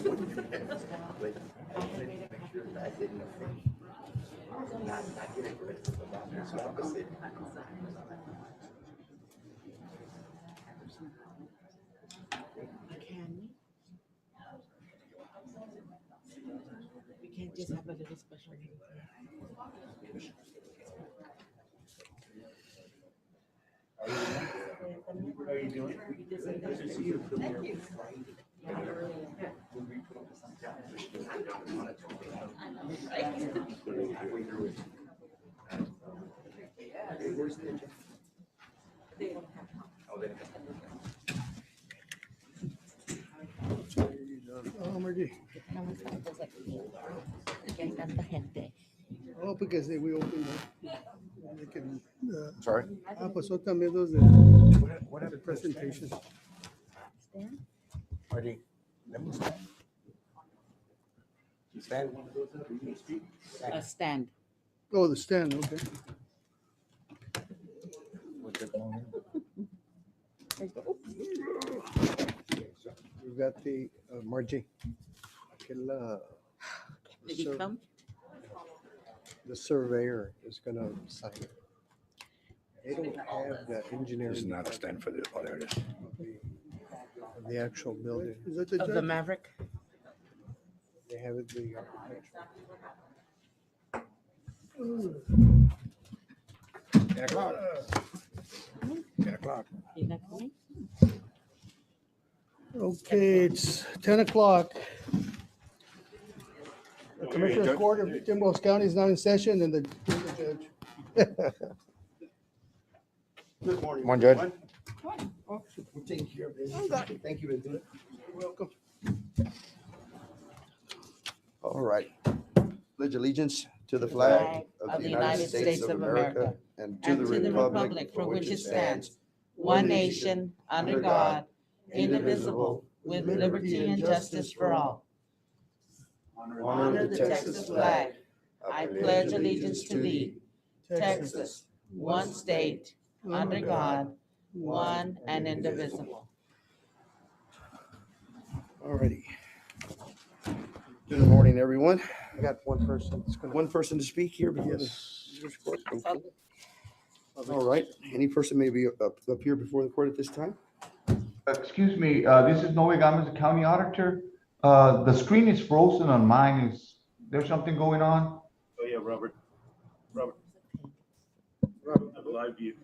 We can't just have a little special meeting. How are you doing? Good to see you. Thank you. Que hay tanta gente. Oh, because we opened they can, Sorry? pues son también los de the presentation. Marty, let me stand. Stand. A stand. Oh, the stand, okay. We've got the Margie. Did he come? The surveyor is gonna sign it. They don't have the engineering. This is not a stand for the, oh, there it is. of the actual building. Is that the Of the judge? Maverick? They have it, the architecture. 10 o'clock. 10 o'clock. He's not coming? Okay, it's 10 o'clock. The Commissioner's Court of Timbers County is now in session and the judge. Good morning. Come on, Judge. everyone. We're taking care of this. Thank you, President. You're welcome. All right. Pledge allegiance to the flag of the United States of America and to the republic for which it stands, one nation, under God, indivisible, with liberty and justice for all. Honor the Texas flag. I pledge allegiance to thee, Texas, one state, under God, one and indivisible. All righty. Good morning, everyone. I got one person that's gonna. One person to speak here before the Yes. Commissioner's Court. All right. Any person may be up here before the court at this time? Excuse me, this is Noe Gomez, the county auditor. The screen is frozen on mine. Is there something going on? Oh, yeah, Robert, I have a live view.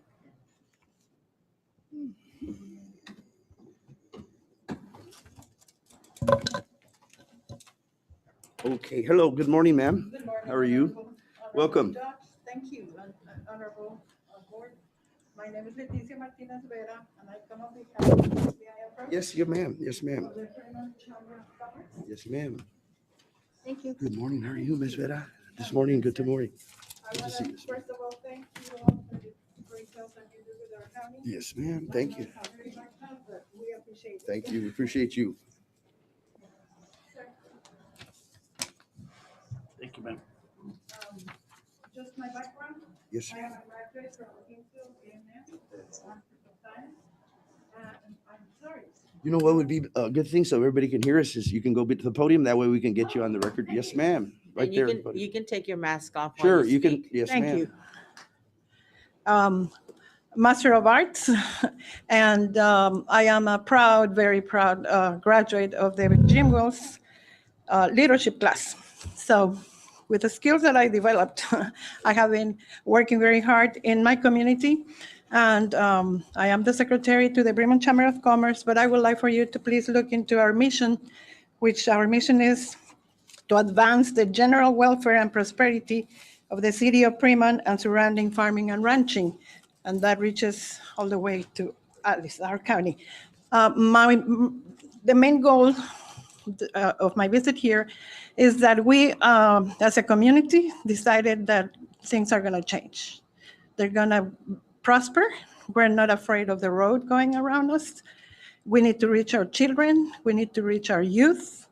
Okay. Hello. Good morning, ma'am. Good morning. How are you? Honorable Welcome. Judge. Thank you, Honorable Board. My name is Leticia Martinez Vera, and I come on behalf of the CIF Yes, yes, ma'am. Yes, ma'am. of the Fremont Chamber of Commerce. Yes, ma'am. Thank you. Good morning. How are you, Ms. Vera? This morning. Good morning. I Good to want see to you. first of all thank you all for the great help that you do with our county. Yes, ma'am. Thank you. Very much help, but we appreciate it. Thank you. We appreciate you. Thank you, ma'am. Just my background. Yes. I am a graduate from Kingsville, A&M, Science. And I'm sorry. You know what would be a good thing so everybody can hear us is you can go to the podium. That way we can get you on the record. Yes, ma'am. Right And you there. can, buddy. you can take your mask off. while Sure, you you can. speak. Yes, Thank ma'am. you. Master of Arts, and I am a proud, very proud graduate of the Jim Wells leadership class. So with the skills that I developed, I have been working very hard in my community, and I am the secretary to the Fremont Chamber of Commerce, but I would like for you to please look into our mission, which our mission is to advance the general welfare and prosperity of the city of Fremont and surrounding farming and ranching. And that reaches all the way to at least our county. The main goal of my visit here is that we, as a community, decided that things are going to change. They're going to prosper. We're not afraid of the road going around us. We need to reach our children. We need to reach our youth.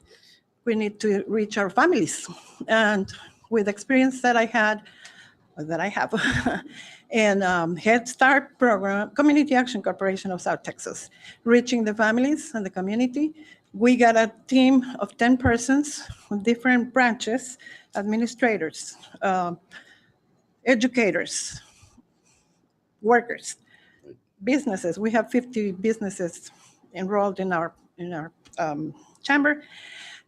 We need to reach our families. And with experience that I have in Head Start program, Community Action Corporation of South Texas, reaching the families and the community, We got a team of 10 persons with different branches, administrators, educators, workers, businesses. We have 50 businesses enrolled in our chamber.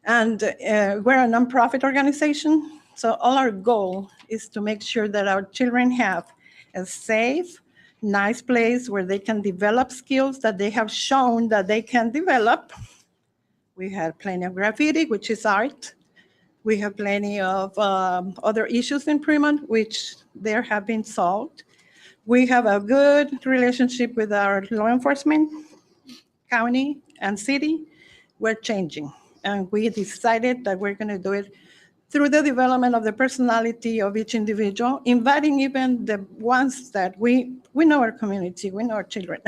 And we're a nonprofit organization. So all our goal is to make sure that our children have a safe, nice place where they can develop skills that they have shown that they can develop. We have plenty of graffiti, which is art. We have plenty of other issues in Fremont, which there have been solved. We have a good relationship with our law enforcement, county and city. We're changing. And we decided that we're going to do it through the development of the personality of each individual, inviting even the ones that we know our community, we know our children,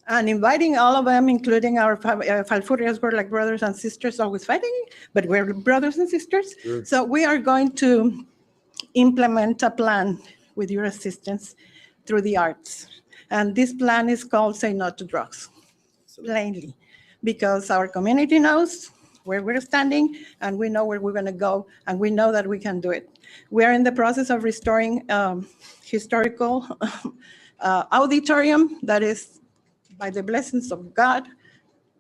and inviting all of them, including our Falfurrias, we're like brothers and sisters, always fighting, but we're brothers and sisters. Sure. So we are going to implement a plan with your assistance through the arts. And this plan is called Say No to Drugs, plainly, because our community knows where we're standing, and we know where we're going to go, and we know that we can do it. We are in the process of restoring historical auditorium that is, by the blessings of God,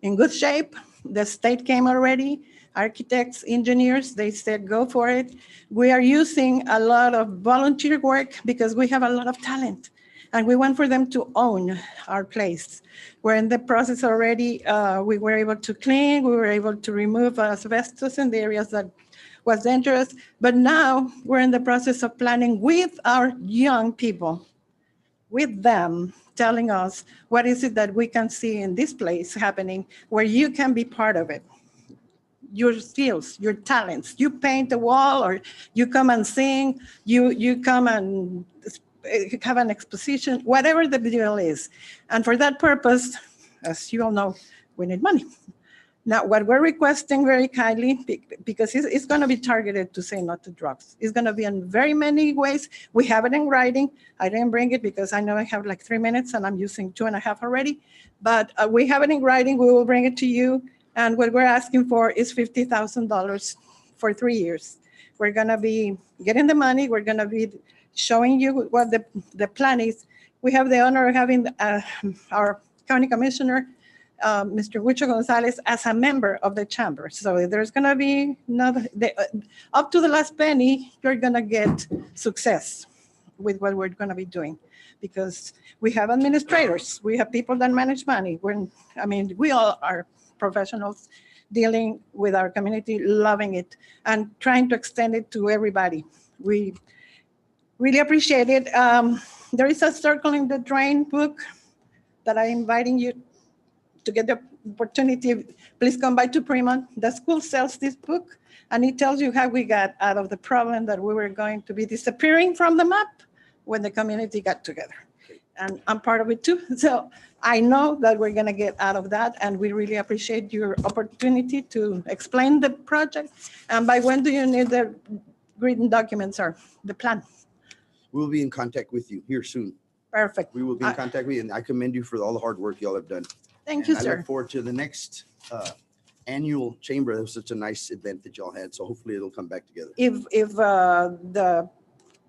in good shape. The state came already, architects, engineers, they said, go for it. We are using a lot of volunteer work because we have a lot of talent, and we want for them to own our place. We're in the process already. We were able to clean, we were able to remove asbestos in the areas that was dangerous, but now we're in the process of planning with our young people, with them, telling us what is it that we can see in this place happening where you can be part of it. Your skills, your talents, you paint the wall, or you come and sing, you come and have an exposition, whatever the deal is. And for that purpose, as you all know, we need money. Now, what we're requesting very kindly, because it's going to be targeted to Say No to Drugs. It's going to be in very many ways. We have it in writing. I didn't bring it because I know I have like 3 minutes and I'm using 2.5 already. But we have it in writing. We will bring it to you. And what we're asking for is $50,000 for 3 years. We're going to be getting the money. We're going to be showing you what the plan is. We have the honor of having our county commissioner, Mr. Huicho Gonzalez, as a member of the chamber. So there's going to be up to the last penny, you're going to get success with what we're going to be doing, because we have administrators, we have people that manage money. We all are professionals dealing with our community, loving it, and trying to extend it to everybody. We really appreciate it. There is a Circling the Drain book that I'm inviting you to get the opportunity. Please come by to Fremont. The school sells this book, and it tells you how we got out of the problem that we were going to be disappearing from the map when the community got together. And I'm part of it too. So I know that we're going to get out of that, and we really appreciate your opportunity to explain the project. And by when do you need the written documents or the plan? We'll be in contact with you here soon. Perfect. We will be in contact with you, and I commend you for all the hard work y'all have done. Thank you, And I sir. look forward to the next annual chamber. It was such a nice event that y'all had, so hopefully it'll come back together. If the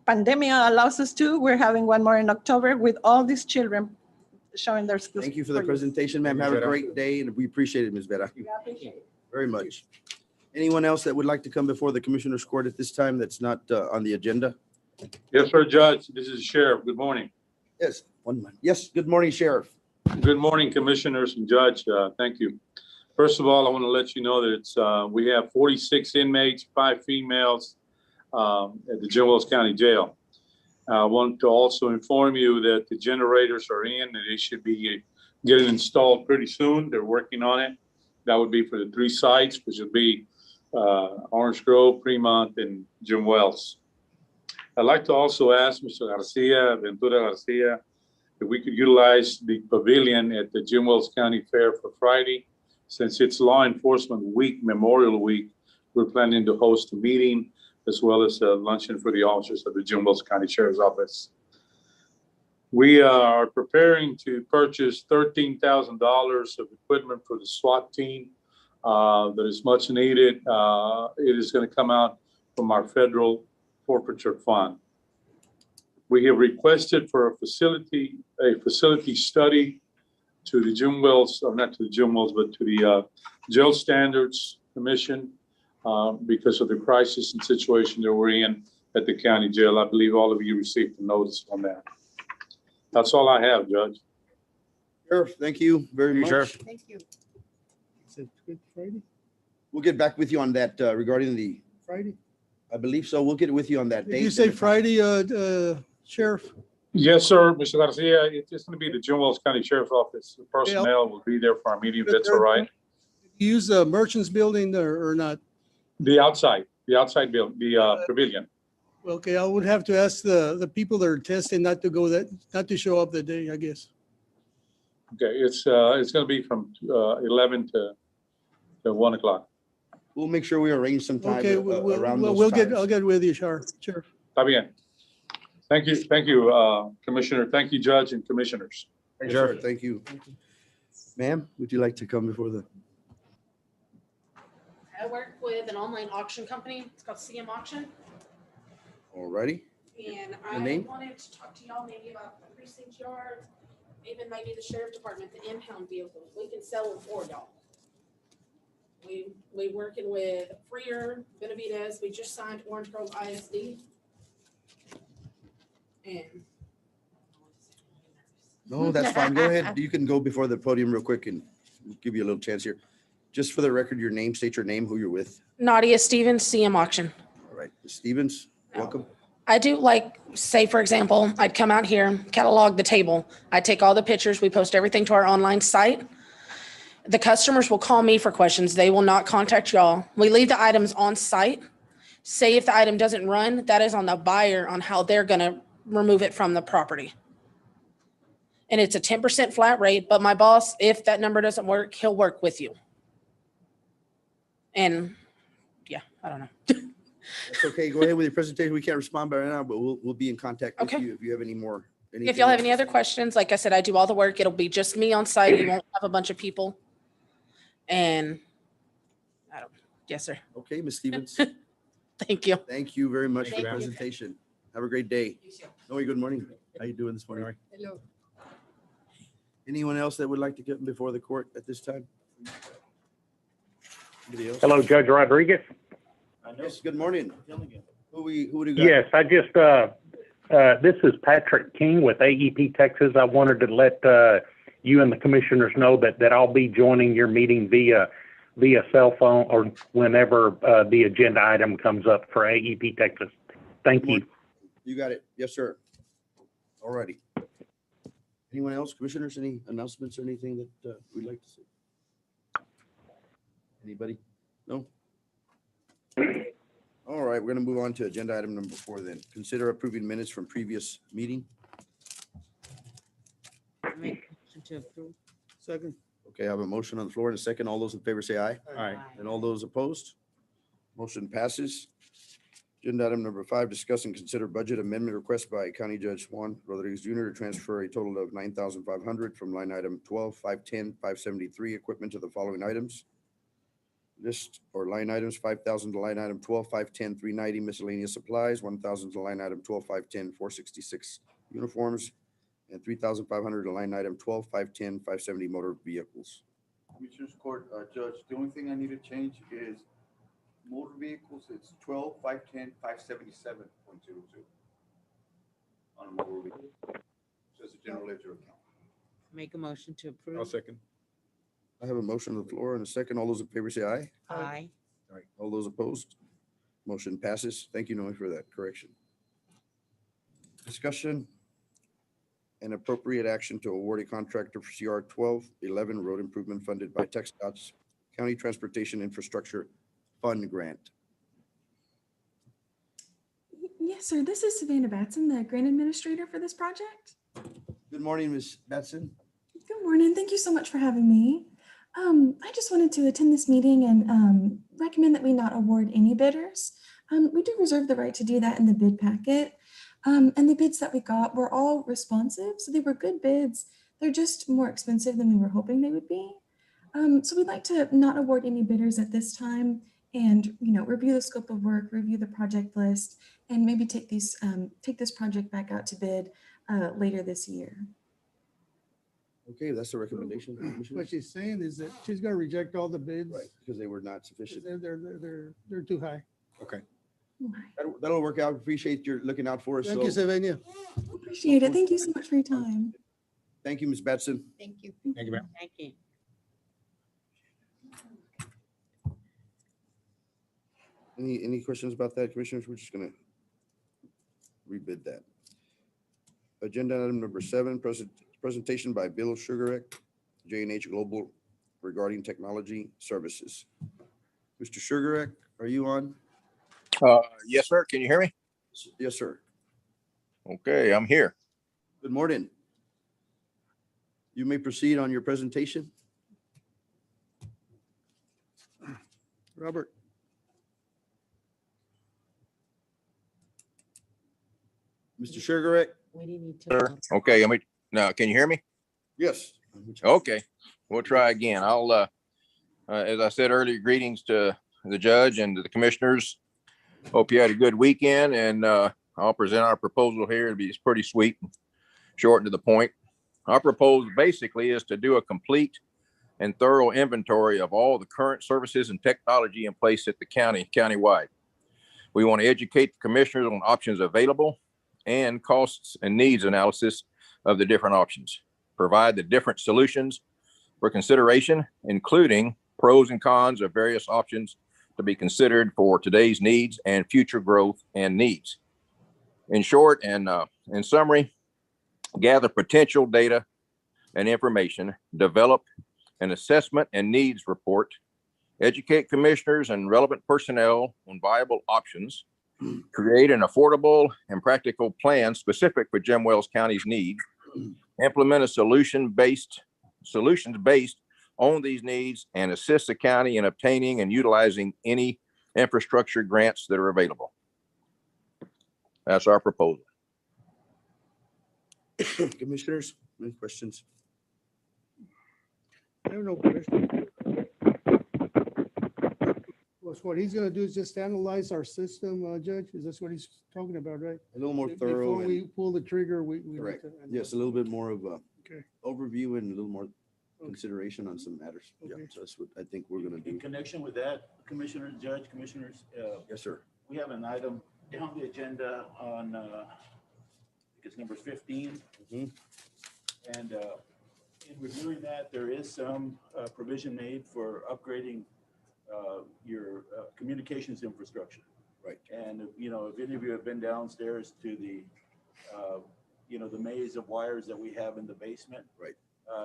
pandemic allows us to, we're having one more in October with all these children showing their skills. Thank you for the presentation, ma'am. Have a great day, and we appreciate it, Ms. Vera, We appreciate it. very much. Anyone else that would like to come before the Commissioner's Court at this time that's not on the agenda? Yes, sir, Judge. This is Sheriff. Good morning. Yes, one minute. Yes, good morning, Sheriff. Good morning, Commissioners and Judge. Thank you. First of all, I want to let you know that it's we have 46 inmates, 5 females at the Jim Wells County Jail. I want to also inform you that the generators are in and they should be getting installed pretty soon. They're working on it. That would be for the 3 sites, which would be Orange Grove, Fremont, and Jim Wells. I'd like to also ask Mr. Ventura Garcia, if we could utilize the pavilion at the Jim Wells County Fair for Friday. Since it's Law Enforcement Week, Memorial Week, we're planning to host a meeting as well as a luncheon for the officers of the Jim Wells County Sheriff's Office. We are preparing to purchase $13,000 of equipment for the SWAT team that is much needed. It is going to come out from our federal forfeiture fund. We have requested for a facility study to the Jim Wells, or not to the Jim Wells, but to the Jail Standards Commission because of the crisis and situation that we're in at the county jail. I believe all of you received a notice on that. That's all I have, Judge. Sheriff, thank you very much. Sheriff. Thank you. Is it Good Friday? We'll get back with you on that regarding the, Friday? I believe so. We'll get with you on that date. Did you say Friday, Sheriff? Yes, sir, Mr. Garcia. It's going to be the Jim Wells County Sheriff's Office. The personnel will be there for our meeting. If that's all right. You use the Merchants Building or not? The outside building, the pavilion. Okay, I would have to ask the people that are testing not to show up that day, I guess. Okay, it's going to be from 11 to 1 o'clock. We'll make sure we arrange some time Okay, around those I'll times. get with you, Sheriff. Está bien. Thank you, Commissioner. Thank you, Judge and Commissioners. Yes, sir. Thank you. Ma'am, would you like to come before the? I work with an online auction company. It's called CM Auction. Alrighty. And Your I name? wanted to talk to y'all maybe about the precinct yards, even maybe the sheriff department, the impound vehicles. We can sell them for y'all. We working with Freer, Benavides. We just signed Orange Grove ISD. And No, that's fine. Go ahead. You can go before the podium real quick and we'll give you a little chance here. Just for the record, your name, state your name, who you're with. Nadia Stevens, CM Auction. All right, Ms. Stevens, welcome. I do like, say, for example, I'd come out here, catalog the table. I take all the pictures. We post everything to our online site. The customers will call me for questions. They will not contact y'all. We leave the items on site. Say if the item doesn't run, that is on the buyer on how they're going to remove it from the property. And it's a 10% flat rate, but my boss, if that number doesn't work, he'll work with you. And yeah, I don't know. That's okay. Go ahead with your presentation. We can't respond right now, but we'll be in contact with Okay. you if you have any more. If y'all have any other questions, like I said, I do all the work. It'll be just me on site. You won't have a bunch of people. And yes, sir. Okay, Ms. Stevens, Thank you. thank you very much for the Thank you. presentation. Have a great day. Noe, good morning. How you doing this morning? Hello. Anyone else that would like to get before the court at this time? Anybody else? Hello, Judge Rodriguez. Yes, good morning. Who do you got? Yes, I just, this is Patrick King with AEP Texas. I wanted to let you and the commissioners know that I'll be joining your meeting via cell phone or whenever the agenda item comes up for AEP Texas. Thank you. You got it. Yes, sir. All righty. Anyone else? Commissioners, any announcements or anything that we'd like to see? Anybody? No? All right, we're going to move on to agenda item number 4 then. Consider approving minutes from previous meeting. Make a motion to approve. Second. Okay, I have a motion on the floor and a second. All those in favor say aye. Aye. And all those opposed? Motion passes. Agenda item number 5, discuss and consider budget amendment request by County Judge Juan Rodriguez Jr. to transfer a total of $9,500 from line item 12-510-573 equipment to the following items. List or line items, 5,000 to line item 12-510-390 miscellaneous supplies, 1,000 to line item 12-510-466 uniforms, and 3,500 to line item 12-510-570 motor vehicles. Commissioners Court, Judge, the only thing I need to change is motor vehicles, it's 12-510-577.02 on a motor vehicle. Just a general ledger account. Make a motion to approve. second. I have a motion on the floor and a second. All those in favor say aye. Aye. All right. All those opposed? Motion passes. Thank you, Noe, for that correction. Discussion and appropriate action to award a contractor for CR 1211 road improvement funded by Txdot's County Transportation Infrastructure Fund Grant. Yes, sir. This is Savannah Batson, the grant administrator for this project. Good morning, Ms. Batson. Good morning. Thank you so much for having me. I just wanted to attend this meeting and recommend that we not award any bidders. We do reserve the right to do that in the bid packet. And the bids that we got were all responsive, so they were good bids. They're just more expensive than we were hoping they would be. So we'd like to not award any bidders at this time and, review the scope of work, review the project list, and maybe take this project back out to bid later this year. Okay, that's the recommendation. What Commissioners. she's saying is that she's gonna reject all the bids. Right, because they were not sufficient. They're too high. Okay. That'll work out. Appreciate your looking out for us. Thank you, So, Sylvania. Appreciate it. Thank you so much for your time. thank you, Ms. Batson. Thank you. Thank you, ma'am. Thank you. Any questions about that, Commissioners? We're just gonna rebid that. Agenda item number 7, presentation by Bill Sugarek, J&H Global regarding technology services. Mr. Sugarek, are you on? Yes, sir. Can you hear me? Yes, sir. Okay, I'm here. Good morning. You may proceed on your presentation. Robert. Mr. Sugarek? We didn't need to. Sir. Okay, now, can you hear me? Yes. Okay, we'll try again. I'll, as I said earlier, greetings to the judge and to the commissioners. Hope you had a good weekend, and I'll present our proposal here. It's pretty sweet, and short and to the point. Our proposal basically is to do a complete and thorough inventory of all the current services and technology in place at the countywide. We want to educate the commissioners on options available and costs and needs analysis of the different options. Provide the different solutions for consideration, including pros and cons of various options to be considered for today's needs and future growth and needs. In short and in summary, gather potential data and information, develop an assessment and needs report, educate commissioners and relevant personnel on viable options, create an affordable and practical plan specific for Jim Wells County's needs, implement a solutions based on these needs, and assist the county in obtaining and utilizing any infrastructure grants that are available. That's our proposal. Commissioners, any questions? I don't know, Commissioner. What he's gonna do is just analyze our system, Judge? Is this what he's talking about, right? A little more Before thorough. we pull the trigger, we need Correct. to- Yes, a little bit more of a Okay. overview and a little more consideration on some matters. Yeah, Okay. so that's what I think we're gonna In do. connection with that, Commissioner, Judge, Commissioners, Yes, sir. we have an item on the agenda on, I think it's number 15. Mhm. And in reviewing that, there is some provision made for upgrading your communications infrastructure. Right. And, if any of you have been downstairs to the, the maze of wires that we have in the basement. Right.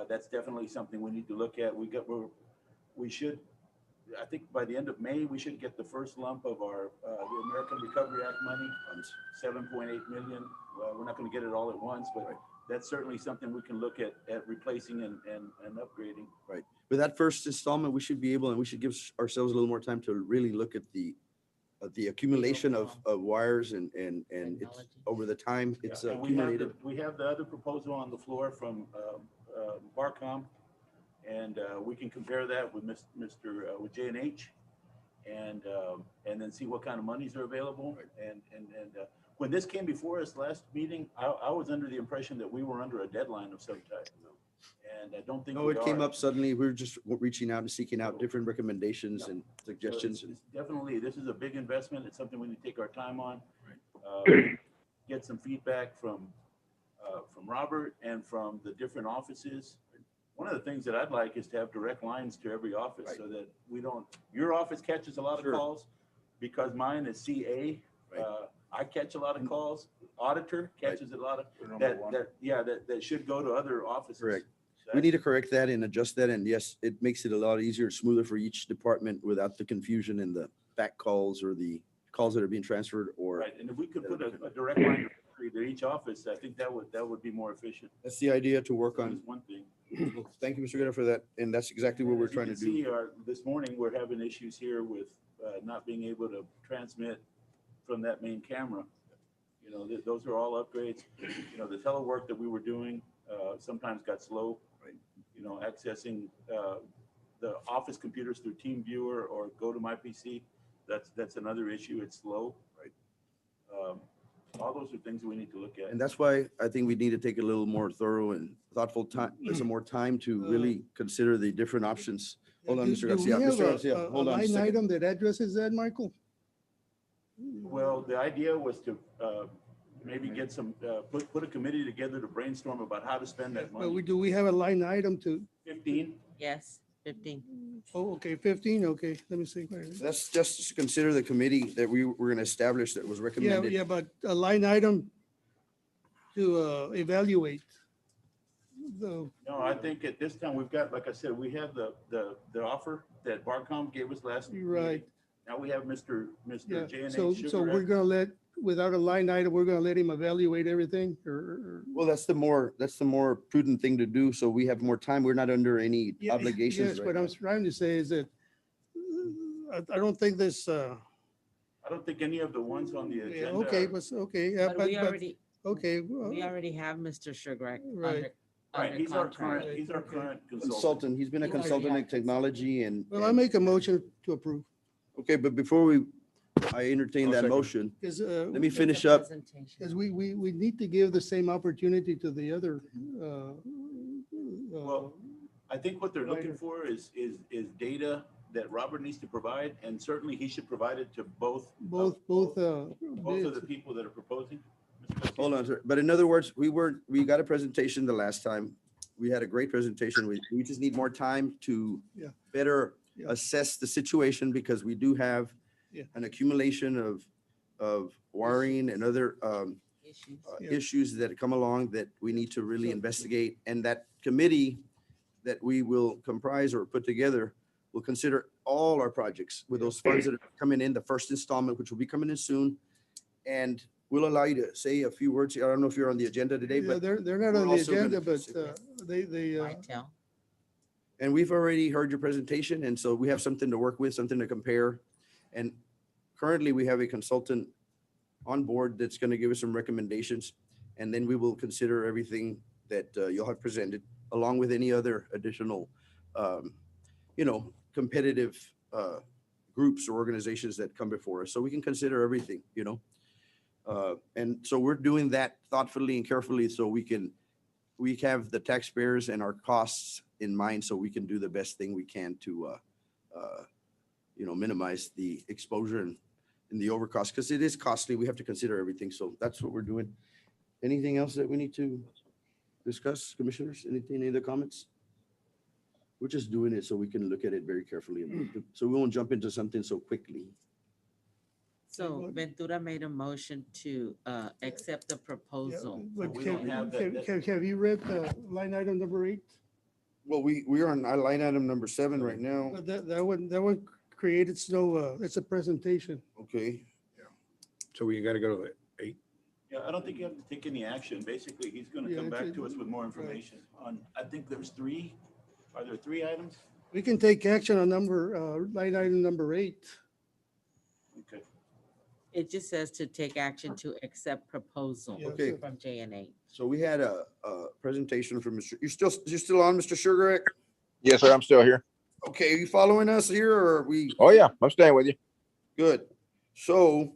That's definitely something we need to look at. We should, I think by the end of May, we should get the first lump of our, the American Recovery Act money, 7.8 million. We're not going to get it all at once, but that's certainly something we can look at replacing and upgrading. Right. With that first installment, we should be able, and we should give ourselves a little more time to really look at the accumulation of wires and it's over the time it's Yeah, and accumulated. we have the other proposal on the floor from Barcom, and we can compare that with with J&H, and then see what kind of monies are available. And when this came before us last meeting, I was under the impression that we were under a deadline of some type. And I don't think No, it came up suddenly. We were just reaching out and seeking out different recommendations and suggestions. So it's definitely, this is a big investment. It's something we need to take our time on. Get some feedback from Robert and from the different offices. One of the things that I'd like is to have direct lines to every office so that we don't, your office catches a lot of calls because mine is CA. I catch a lot of calls. Auditor catches a lot of that should go to other offices. Correct. We need to correct that and adjust that. And yes, it makes it a lot easier, smoother for each department without the confusion and the back calls or the calls that are being transferred or. Right, and if we could put a direct line to each office, I think that would be more efficient. That's the idea to work on. That's one thing. Well, thank you, Mr. Guerra, for that. And that's exactly what we're trying to do. This morning, we're having issues here with not being able to transmit from that main camera. Those are all upgrades. The telework that we were doing sometimes got slow. Accessing the office computers through TeamViewer or go to my PC. That's another issue. It's slow. Right. All those are things that we need to look at. And that's why I think we need to take a little more thorough and thoughtful time, some more time to really consider the different options. Hold on, Mr. Do Garcia. we have Mr. Garcia, a hold on a line second. item that addresses that, Michael? Well, the idea was to maybe get some, put a committee together to brainstorm about how to spend that But money. do we have a line item to, 15, Yes, 15. oh, okay, 15, okay, let me see. Let's just consider the committee that we were going to establish that was Yeah, recommended. yeah, but a line item to evaluate. The, no, I think at this time, we've got, like I said, we have the offer that Barcom gave us last. Right. meeting. Now we have Mr. yeah, J&H so Sugar we're Act. gonna let, without a line item, we're gonna let him evaluate everything or? Well, that's the more prudent thing to do. So we have more time. We're not under any Yeah, obligations. Yes, right what now. I'm trying to say is that I don't think this, I don't think any of the ones on the yeah, agenda. okay, but, okay, yeah, But we already, okay. we already have Mr. Sugar Right. Right, under he's our contract. current, he's our Okay. current consultant. Consultant, he's been a He's already consultant in had technology and. Well, I make a motion to approve. Okay, but before I entertain I'll that second. motion, Because, let me It's a finish up. presentation. because we need to give the same opportunity to the other. Well, I think what they're looking for is data that Robert needs to provide, and certainly he should provide it to both both of the bids. people that are proposing. Hold on, sir. But in other words, we got a presentation the last time. We had a great presentation. We just need more time to Yeah. better Yeah. assess the situation because we do have Yeah. an accumulation of wiring and other Issues. Yeah. issues that come along that we need to really So- investigate. And that committee that we will comprise or put together will consider all our projects with those funds that are coming in, the first installment, which will be coming in soon. And we'll allow you to say a few words. I don't know if you're on the agenda today, Yeah, but they're not we're on the also gonna agenda, but consider- they, Mitel. and we've already heard your presentation, and so we have something to work with, something to compare. And currently, we have a consultant on board that's going to give us some recommendations, and then we will consider everything that you'll have presented, along with any other additional, competitive groups or organizations that come before us. So we can consider everything, And so we're doing that thoughtfully and carefully so we have the taxpayers and our costs in mind so we can do the best thing we can to, minimize the exposure and the overcost, because it is costly. We have to consider everything. So that's what we're doing. Anything else that we need to discuss, commissioners? Any other comments? We're just doing it so we can look at it very carefully, so we won't jump into something so quickly. So Ventura made a motion to accept the proposal. but we don't have that- have you read line item number 8? Well, we are on line item number 7 right now. But that one created it's a presentation. Okay. So we gotta go to 8. Yeah, I don't think you have to take any action. Basically, he's gonna Yeah, come back it's- to us with more information on, I think there's 3, are there 3 items? We can take action on line item number 8. Okay. It just says to take action to accept proposal Yeah, Okay. from J&H. So we had a presentation from Mr. You're still on, Mr. Sugar? Yes, sir. I'm still here. Okay, are you following us here or are we? Oh, yeah, I'm staying with you. Good. So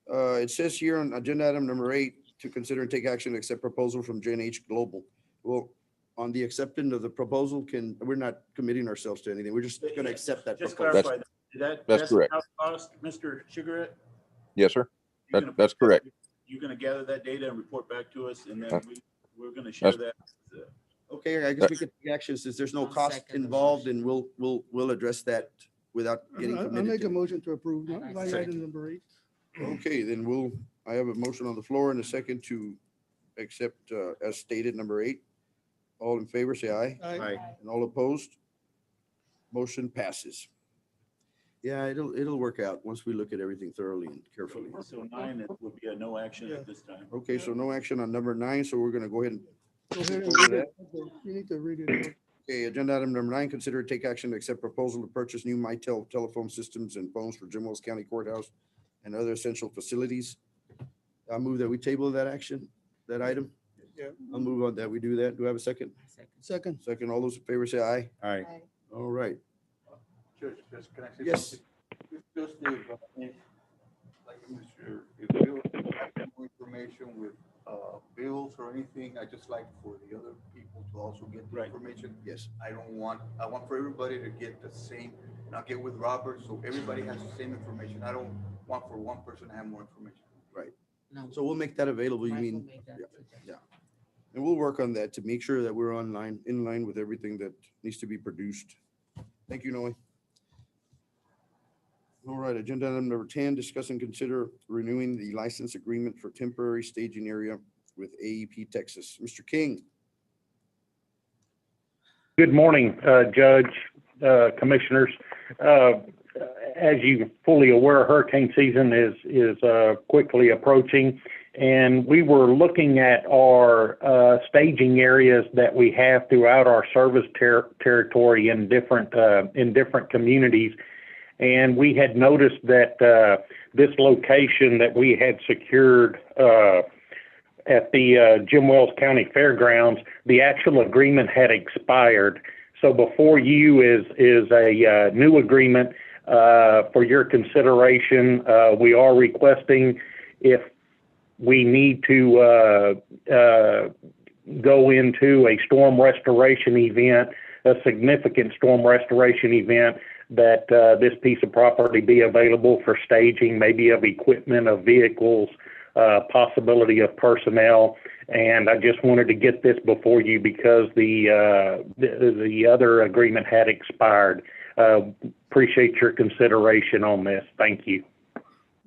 it says here on agenda item number 8, to consider and take action to accept proposal from J&H Global. Well, on the acceptance of the proposal, we're not committing ourselves to anything. We're just going to accept that Just proposal. clarify, That's that's correct. how cost, Mr. Sugar? Yes, sir. That's correct. You're gonna gather that data and report back to us, and then we're gonna share That's- that. Okay, I guess we could take action since there's no I'll cost second the involved and we'll address that without getting I make committed a to. motion to approve And I line second. item number 8. Okay, then I have a motion on the floor and a second to accept as stated number 8. All in favor, say aye. Aye. And all opposed? Motion passes. Yeah, it'll work out once we look at everything thoroughly and carefully. So 9 it would be a no action Yeah. at this time. Okay, so no action on number 9, so we're gonna go ahead and, Go ahead and Over read it. Okay, you need to read it. okay, agenda item number 9, consider and take action to accept proposal to purchase new Mitel telephone systems and phones for Jim Wells County Courthouse and other essential facilities. I move that we table that item. Yeah. I'll move on that we do that. Do I have a second? Second. Second. Second, all those in favor say aye. All right. All right. Judge, can I say Yes. something? It's just if, like if Bill has more information with bills or anything, I just like for the other people to also get the information. Yes. I want for everybody to get the same, and I'll get with Robert, so everybody has the same information. I don't want for one person to have more information. Right. No. So we'll make that available, you Michael mean? made that Yeah, suggestion. yeah. And we'll work on that to make sure that we're in line with everything that needs to be produced. Thank you, Noe. All right, agenda item number 10, discuss and consider renewing the license agreement for temporary staging area with AEP Texas. Mr. King. Good morning, Judge, Commissioners. As you're fully aware, hurricane season is quickly approaching, and we were looking at our staging areas that we have throughout our service territory in different communities. And we had noticed that this location that we had secured at the Jim Wells County Fairgrounds, the actual agreement had expired. So before you is a new agreement for your consideration. We are requesting if we need to go into a storm restoration event, a significant storm restoration event, that this piece of property be available for staging, maybe of equipment, of vehicles, possibility of personnel. And I just wanted to get this before you because the other agreement had expired. Appreciate your consideration on this. Thank you.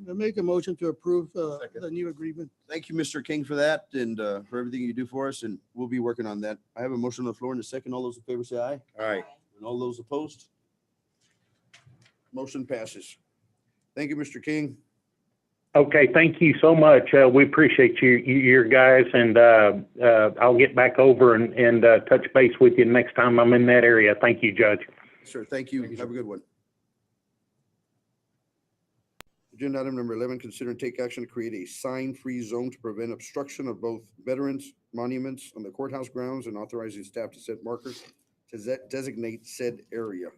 I make a motion to approve the new agreement. Thank you, Mr. King, for that and for everything you do for us, and we'll be working on that. I have a motion on the floor in a second. All those in favor say aye. Aye. And all those opposed? Motion passes. Thank you, Mr. King. Okay, thank you so much. We appreciate your guys, and I'll get back over and touch base with you next time I'm in that area. Thank you, Judge. Sure, thank you. Have a good one. Agenda item number 11, consider and take action to create a sign-free zone to prevent obstruction of both veterans monuments on the courthouse grounds and authorizing staff to set markers to designate said area.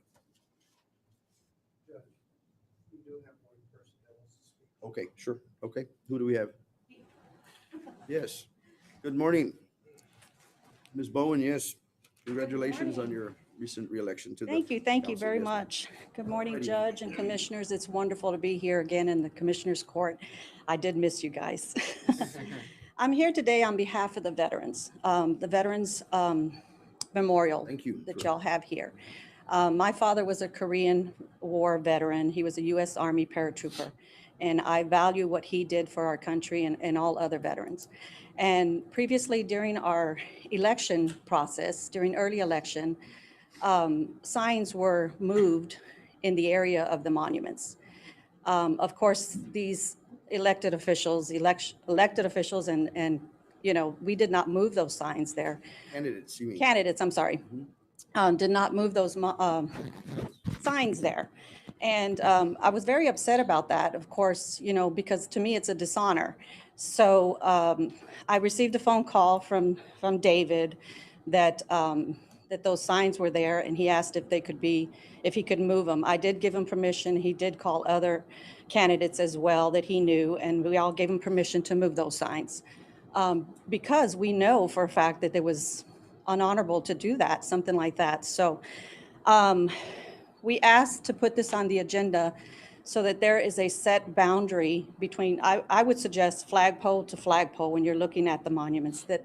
Okay, sure. Okay, who do we have? Yes. Good morning. Ms. Bowen, yes. Congratulations on your recent reelection to the Thank you council, very yes. much. Good morning, Alrighty. Judge and Commissioners. It's wonderful to be here again in the Commissioners Court. I did miss you guys. I'm here today on behalf of the veterans, Memorial Thank you. that y'all have here. My father was a Korean War veteran. He was a U.S. Army paratrooper, and I value what he did for our country and all other veterans. And previously, during our election process, during early election, signs were moved in the area of the monuments. Of course, these elected officials, and you know, we did not move those signs there. Candidates, you mean? Candidates, I'm sorry, did not move those signs there. And I was very upset about that, of course, you know, because to me, it's a dishonor. So I received a phone call from David that that those signs were there, and he asked if he could move them. I did give him permission. He did call other candidates as well that he knew, and we all gave him permission to move those signs. Because we know for a fact that it was unhonorable to do that, something like that. So we asked to put this on the agenda so that there is a set boundary between, I would suggest flagpole to flagpole when you're looking at the monuments, that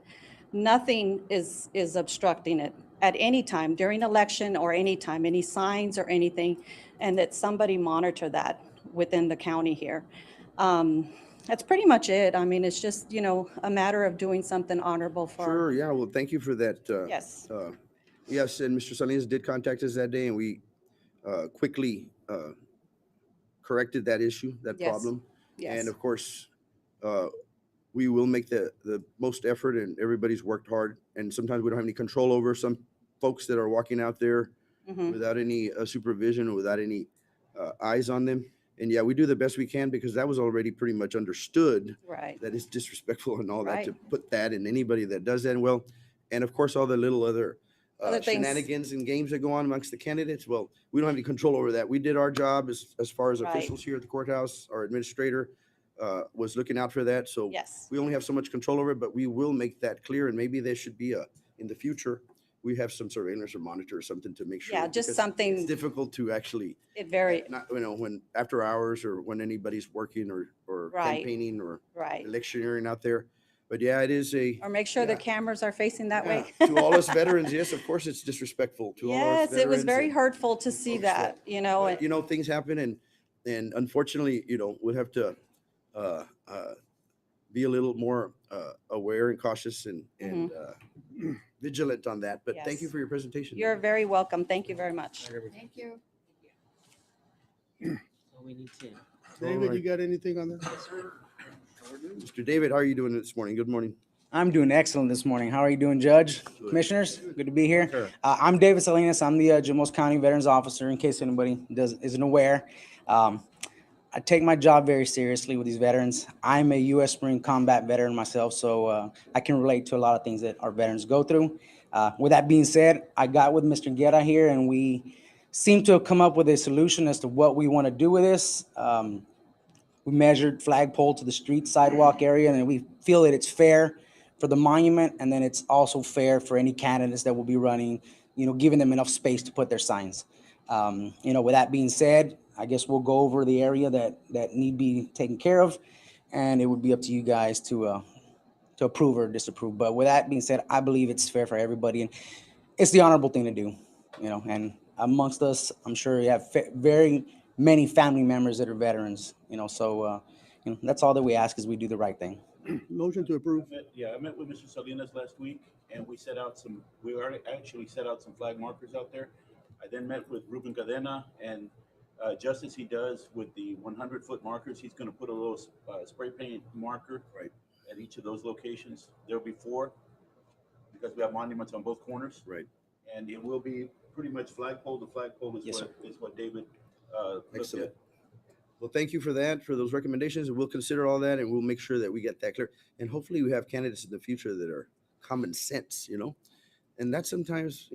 nothing is obstructing it at any time during election or any time, any signs or anything, and that somebody monitor that within the county here. That's pretty much it. I mean, it's just, you know, a matter of doing something honorable for. Sure, yeah, well, thank you for that. Yes. Yes, and Mr. Salinas did contact us that day, and we quickly corrected that issue, that Yes. problem. Yes. And of course, we will make the most effort, and everybody's worked hard. And sometimes we don't have any control over some folks that are walking out there without any supervision or without any eyes on them. And yeah, we do the best we can because that was already pretty much understood. Right. That it's disrespectful and all that Right. to put that in anybody that does that. Well, and of course, all the little other Other things- shenanigans and games that go on amongst the candidates, well, we don't have any control over that. We did our job as far as Right. officials here at the courthouse. Our administrator was looking out for that, so Yes. we only have so much control over it, but we will make that clear, and maybe there should be in the future, we have some surveillance or monitor or something to make sure. Yeah, just because something- It's difficult to actually, It very, not, when after hours or when anybody's working or Right. campaigning or right. electioneering out there. But yeah, it is Or make sure the cameras are facing that way. to all us veterans, yes, of course, it's disrespectful to all our Yes, it was veterans very and hurtful to see folks that, you know, but, and things happen and unfortunately, we'll have to be a little more aware and cautious and vigilant on that. But thank you Yes. for your presentation. you're very welcome. Thank you very much. Thank you. We need to. David, you got anything on that? Mr. David, how are you doing this morning? Good morning. I'm doing excellent this morning. How are you doing, Judge? Commissioners? Good to be here. Sure. I'm David Salinas. I'm the Jim Wells County Veterans Officer, in case anybody isn't aware. I take my job very seriously with these veterans. I'm a U.S. Marine combat veteran myself, so I can relate to a lot of things that our veterans go through. With that being said, I got with Mr. Guerra here, and we seem to have come up with a solution as to what we want to do with this. We measured flagpole to the street sidewalk area, and we feel that it's fair for the monument, and then it's also fair for any candidates that will be running, giving them enough space to put their signs. With that being said, I guess we'll go over the area that need be taken care of, and it would be up to you guys to approve or disapprove. But with that being said, I believe it's fair for everybody, and it's the honorable thing to do, and amongst us, I'm sure you have very many family members that are veterans, so that's all that we ask is we do the right thing. Motion to approve. I met with Mr. Salinas last week, and we already actually set out some flag markers out there. I then met with Ruben Cadena, and just as he does with the 100-foot markers, he's going to put a little spray paint marker at each of those locations. There'll be 4, because we have monuments on both corners. Right. And it will be pretty much flagpole to flagpole is what David looked Excellent. at. Well, thank you for that, for those recommendations, and we'll consider all that, and we'll make sure that we get that clear. And hopefully we have candidates in the future that are common sense, and that sometimes,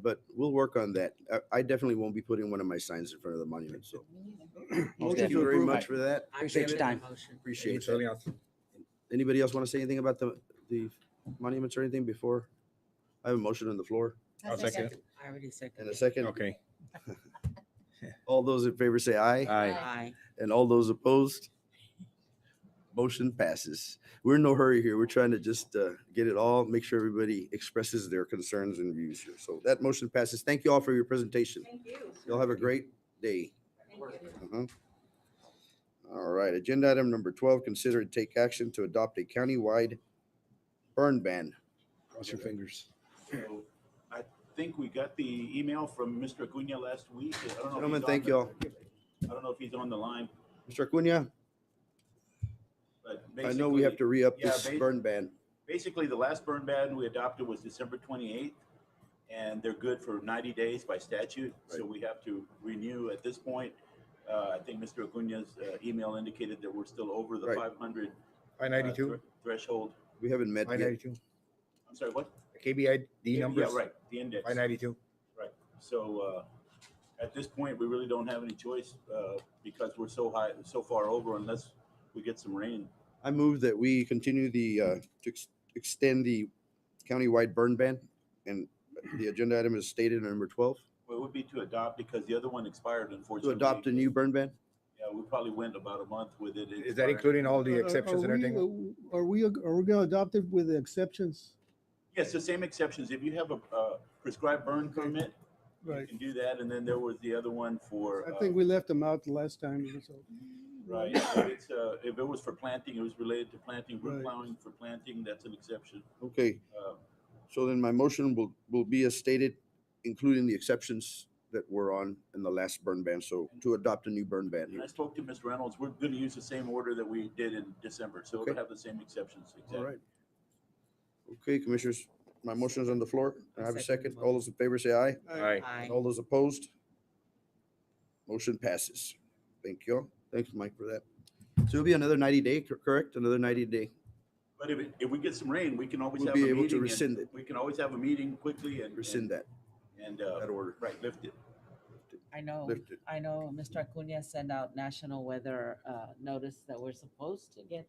but we'll work on that. I definitely won't be putting one of my signs in front of the monument, so. Thank you very much for that. Appreciate your time. Appreciate that. Anybody else want to say anything about the monuments or anything before? I have a motion on the floor. I'll second. I already seconded. And a second. Okay. All those in favor say aye. Aye. And all those opposed? Motion passes. We're in no hurry here. We're trying to just get it all, make sure everybody expresses their concerns and views here. So that motion passes. Thank you all for your presentation. Thank you. Y'all have a great day. Thank you. All right, agenda item number 12, consider and take action to adopt a countywide burn ban. Cross your fingers. So I think we got the email from Mr. Acuna last week. I don't know if Gentlemen, he's thank on you all. I don't know if he's on the line, Mr. Acuna, but I know we have to re-up yeah, this burn ban. basically, the last burn ban we adopted was December 28th, and they're good for 90 days by statute. So we have to renew at this point. I think Mr. Acuna's email indicated that we're still over the Right. 500 I-92, threshold. We haven't met yet. I-92, I'm sorry, what? KBID numbers. Yeah, right, the index. I-92. Right. So at this point, we really don't have any choice because we're so high, so far over unless we get some rain. I move that we continue to extend the countywide burn ban, and the agenda item is stated in number 12. Well, it would be to adopt because the other one expired, To unfortunately. adopt a new burn ban? Yeah, we probably went about a month with it. Is that including all the exceptions and Are everything? we gonna adopt it with the exceptions? Yes, the same exceptions. If you have a prescribed burn permit, you Right. can do that. And then there was the other one for. I think we left them out the last time. So. Right. If it was for planting, it was related to planting, root Right. plowing for planting, that's an exception. Okay, so then my motion will be as stated, including the exceptions that were on in the last burn ban, so to adopt a new burn ban And here. I spoke to Ms. Reynolds. We're going to use the same order that we did in December, so it'll Okay. have the same exceptions. All Exactly. right. Okay, commissioners, my motion is on the floor. I have a second. All those in favor say aye. Aye. And all those opposed? Motion passes. Thank you all. Thanks, Mike, for that. So it'll be another 90 day, correct? Another 90 day. But if we get some rain, we can always We'll have a be able to meeting. rescind it. We can always have a meeting quickly and. Rescind that. And, that order. right, lift it. I know, Lift it. I know Mr. Acuna sent out national weather notice that we're supposed to get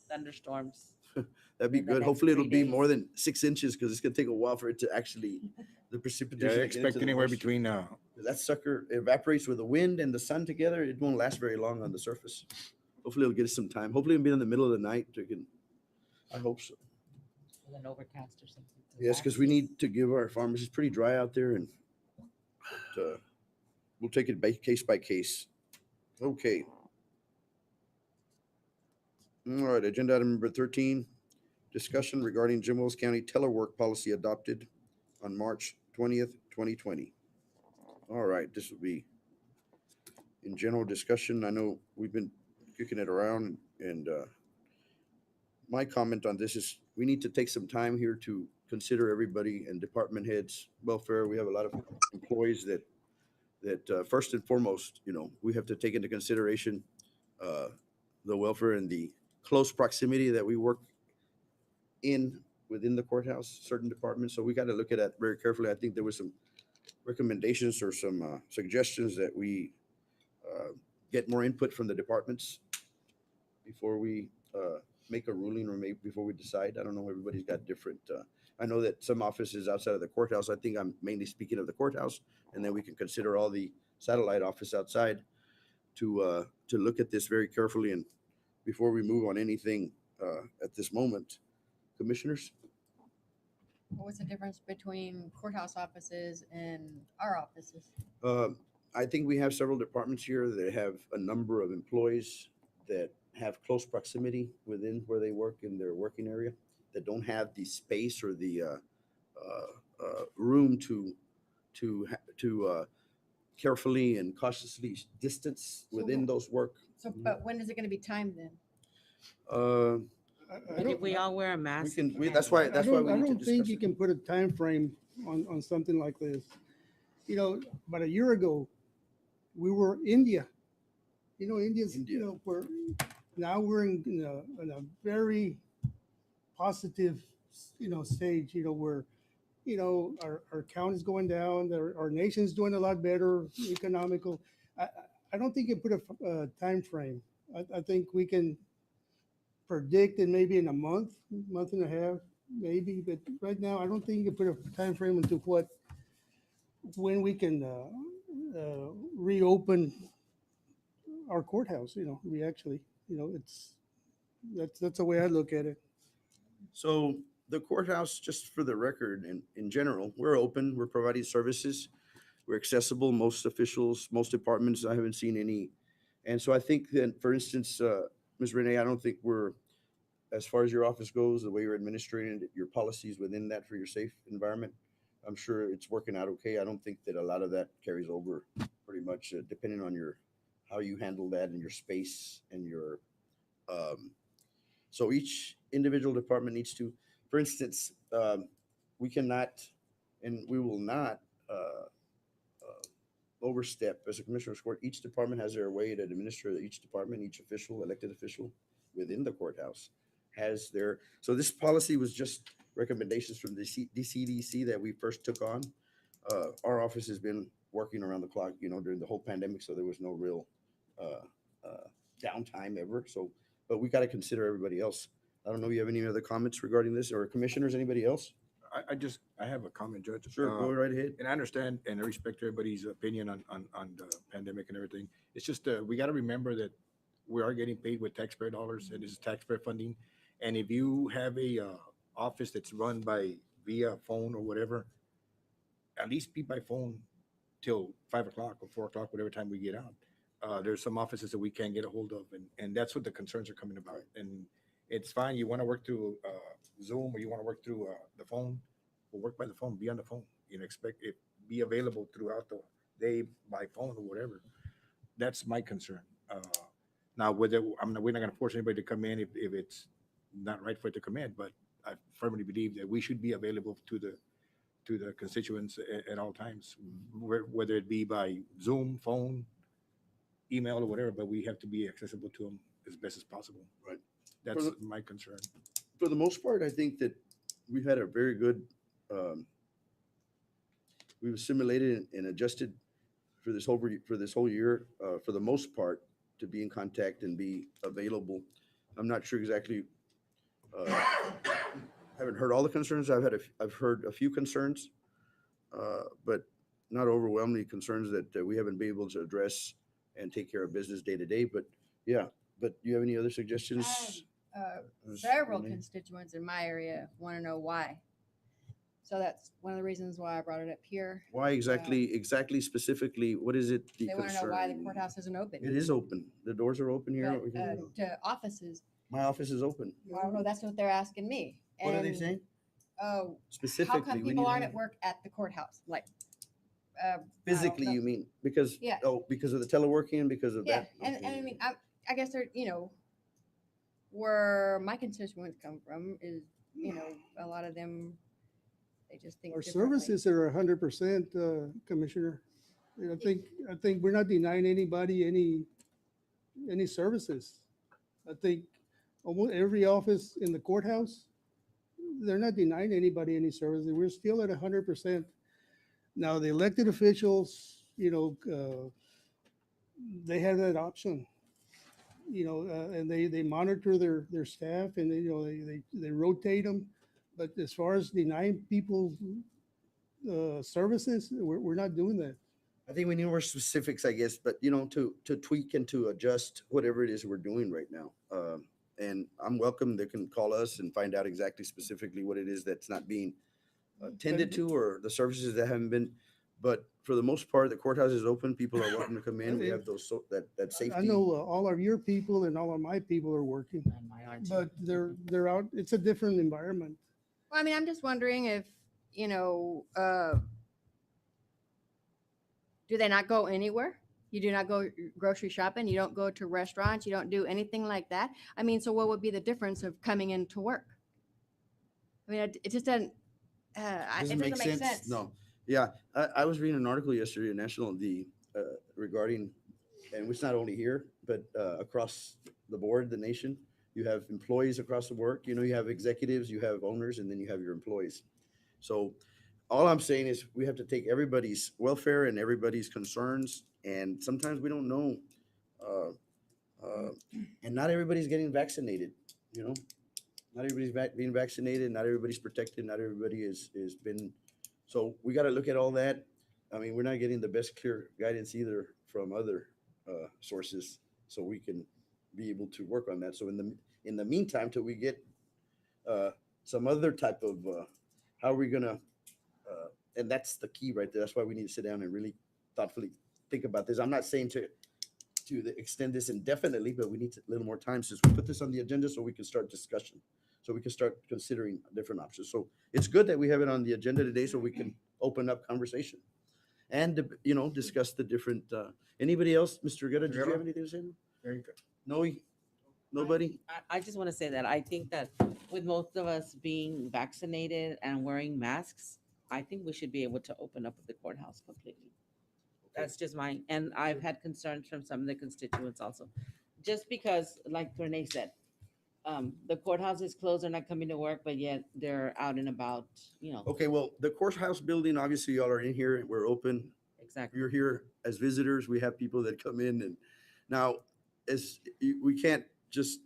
thunderstorms. That'd be in the good. next Hopefully 3 it'll be more days. than 6 inches because it's gonna take a while for it to actually, the precipitation. Yeah, to I get into expect the anywhere moisture. between, That sucker evaporates with the wind and the sun together. It won't last very long on the surface. Hopefully it'll get us some time. Hopefully it'll be in the middle of the night. I hope so. With an overcast or something. Yes, because we need to give our farmers, it's pretty dry out there and we'll take it case by case. Okay. All right, agenda item number 13, discussion regarding Jim Wells County telework policy adopted on March 20th, 2020. All right, this will be in general discussion. I know we've been kicking it around and my comment on this is we need to take some time here to consider everybody and department heads welfare. We have a lot of employees that first and foremost, we have to take into consideration the welfare and the close proximity that we work within the courthouse, certain departments. So we got to look at that very carefully. I think there was some recommendations or some suggestions that we get more input from the departments before we make a ruling or maybe before we decide. I don't know. Everybody's got different. I know that some offices outside of the courthouse, I think I'm mainly speaking of the courthouse, and then we can consider all the satellite office outside to look at this very carefully and before we move on anything at this moment. Commissioners? What's the difference between courthouse offices and our offices? I think we have several departments here that have a number of employees that have close proximity within where they work in their working area that don't have the space or the room to carefully and cautiously distance within those work. So, but when is it going to be timed then? But if we all wear a mask. That's why we I need to don't think discuss you it. can put a time frame on something like this. About a year ago, we were India. India's, now we're in a very positive, stage, where, our count is going down, our nation's doing a lot better, economical. I don't think you put a time frame. I think we can predict it maybe in a month and a half, maybe, but right now, I don't think you can put a time frame into when we can reopen our courthouse. We actually, that's the way I look at it. So the courthouse, just for the record, in general, we're open, we're providing services, we're accessible, most officials, most departments, I haven't seen any. And so I think that, for instance, Ms. Renee, I don't think we're, as far as your office goes, the way you're administrating it, your policies within that for your safe environment, I'm sure it's working out okay. I don't think that a lot of that carries over pretty much, depending on how you handle that and your space and your, so each individual department needs to, for instance, we cannot and we will not overstep as a commissioner's court. Each department has their way to administer each department, each official, elected official within the courthouse has their, so this policy was just recommendations from the DCDC that we first took on. Our office has been working around the clock, during the whole pandemic, so there was no real downtime ever. So, but we got to consider everybody else. I don't know if you have any other comments regarding this, or commissioners, anybody else? I have a comment, Judge. Sure, go right ahead. And I understand and I respect everybody's opinion on the pandemic and everything. It's just, we got to remember that we are getting paid with taxpayer dollars, and this is taxpayer funding. And if you have a office that's run via phone or whatever, at least be by phone till 5 o'clock or 4 o'clock, whatever time we get out. There's some offices that we can't get a hold of, and that's what the concerns are coming about. And it's fine. You want to work through Zoom, or you want to work through the phone, well, work by the phone, be on the phone, expect it, be available throughout the day by phone or whatever. That's my concern. Now, we're not going to force anybody to come in if it's not right for it to come in, but I firmly believe that we should be available to the constituents at all times, whether it be by Zoom, phone, email, or whatever, but we have to be accessible to them as best as possible. Right. That's my concern. for the most part, I think that we've had a very good, we've assimilated and adjusted for this whole year, for the most part, to be in contact and be available. I'm not sure exactly, haven't heard all the concerns. I've heard a few concerns, but not overwhelmingly concerns that we haven't been able to address and take care of business day to day. But yeah, but you have any other suggestions? Several constituents in my area want to know why. So that's one of the reasons why I brought it up here. Why exactly specifically, what is it? They want to know why the courthouse isn't open. It is open. The doors are open here. But, to offices. My office is open. I don't know. That's what they're asking me. What are they saying? Oh, Specifically, how come people aren't at work at the courthouse? Like, physically, you mean? Because, yeah. Oh, because of the teleworking, because of yeah. that? And I mean, I guess they're, where my constituents come from is, a lot of them, they just think Our differently. services are 100%, Commissioner. I think we're not denying anybody any services. I think almost every office in the courthouse, they're not denying anybody any services. We're still at 100%. Now, the elected officials, they have that option, and they monitor their staff, and they rotate them. But as far as denying people services, we're not doing that. I think we need more specifics, I guess, but to tweak and to adjust whatever it is we're doing right now. And I'm welcome. They can call us and find out exactly specifically what it is that's not being tended to, or the services that haven't been. But for the most part, the courthouse is open. People are welcome to come in. We have those that safety. I know all of your people and all of my people are working, but they're out. It's a different environment. Well, I mean, I'm just wondering if, do they not go anywhere? You do not go grocery shopping. You don't go to restaurants. You don't do anything like that. I mean, so what would be the difference of coming into work? I mean, it just doesn't. It doesn't make sense. No. Yeah, I was reading an article yesterday in National regarding, and it's not only here, but across the board, the nation. You have employees across the board. You have executives, you have owners, and then you have your employees. So all I'm saying is we have to take everybody's welfare and everybody's concerns, and sometimes we don't know, and not everybody's getting vaccinated. Not everybody's being vaccinated. Not everybody's protected. Not everybody is been. So we got to look at all that. I mean, we're not getting the best clear guidance either from other sources, so we can be able to work on that. So in the meantime, till we get some other type of how are we gonna, and that's the key right there. That's why we need to sit down and really thoughtfully think about this. I'm not saying to extend this indefinitely, but we need a little more time since we put this on the agenda so we can start discussion, so we can start considering different options. So it's good that we have it on the agenda today so we can open up conversation and, discuss the different, anybody else? Mr. Guerra, did you have anything to say? Very good. No, nobody? I just want to say that I think that with most of us being vaccinated and wearing masks, I think we should be able to open up the courthouse completely. That's just mine. And I've had concerns from some of the constituents also. Just because, like Renee said, the courthouse is closed, they're not coming to work, but yet they're out and about, Okay, well, the courthouse building, obviously y'all are in here, we're open. Exactly. You're here as visitors. We have people that come in, and now we can't just,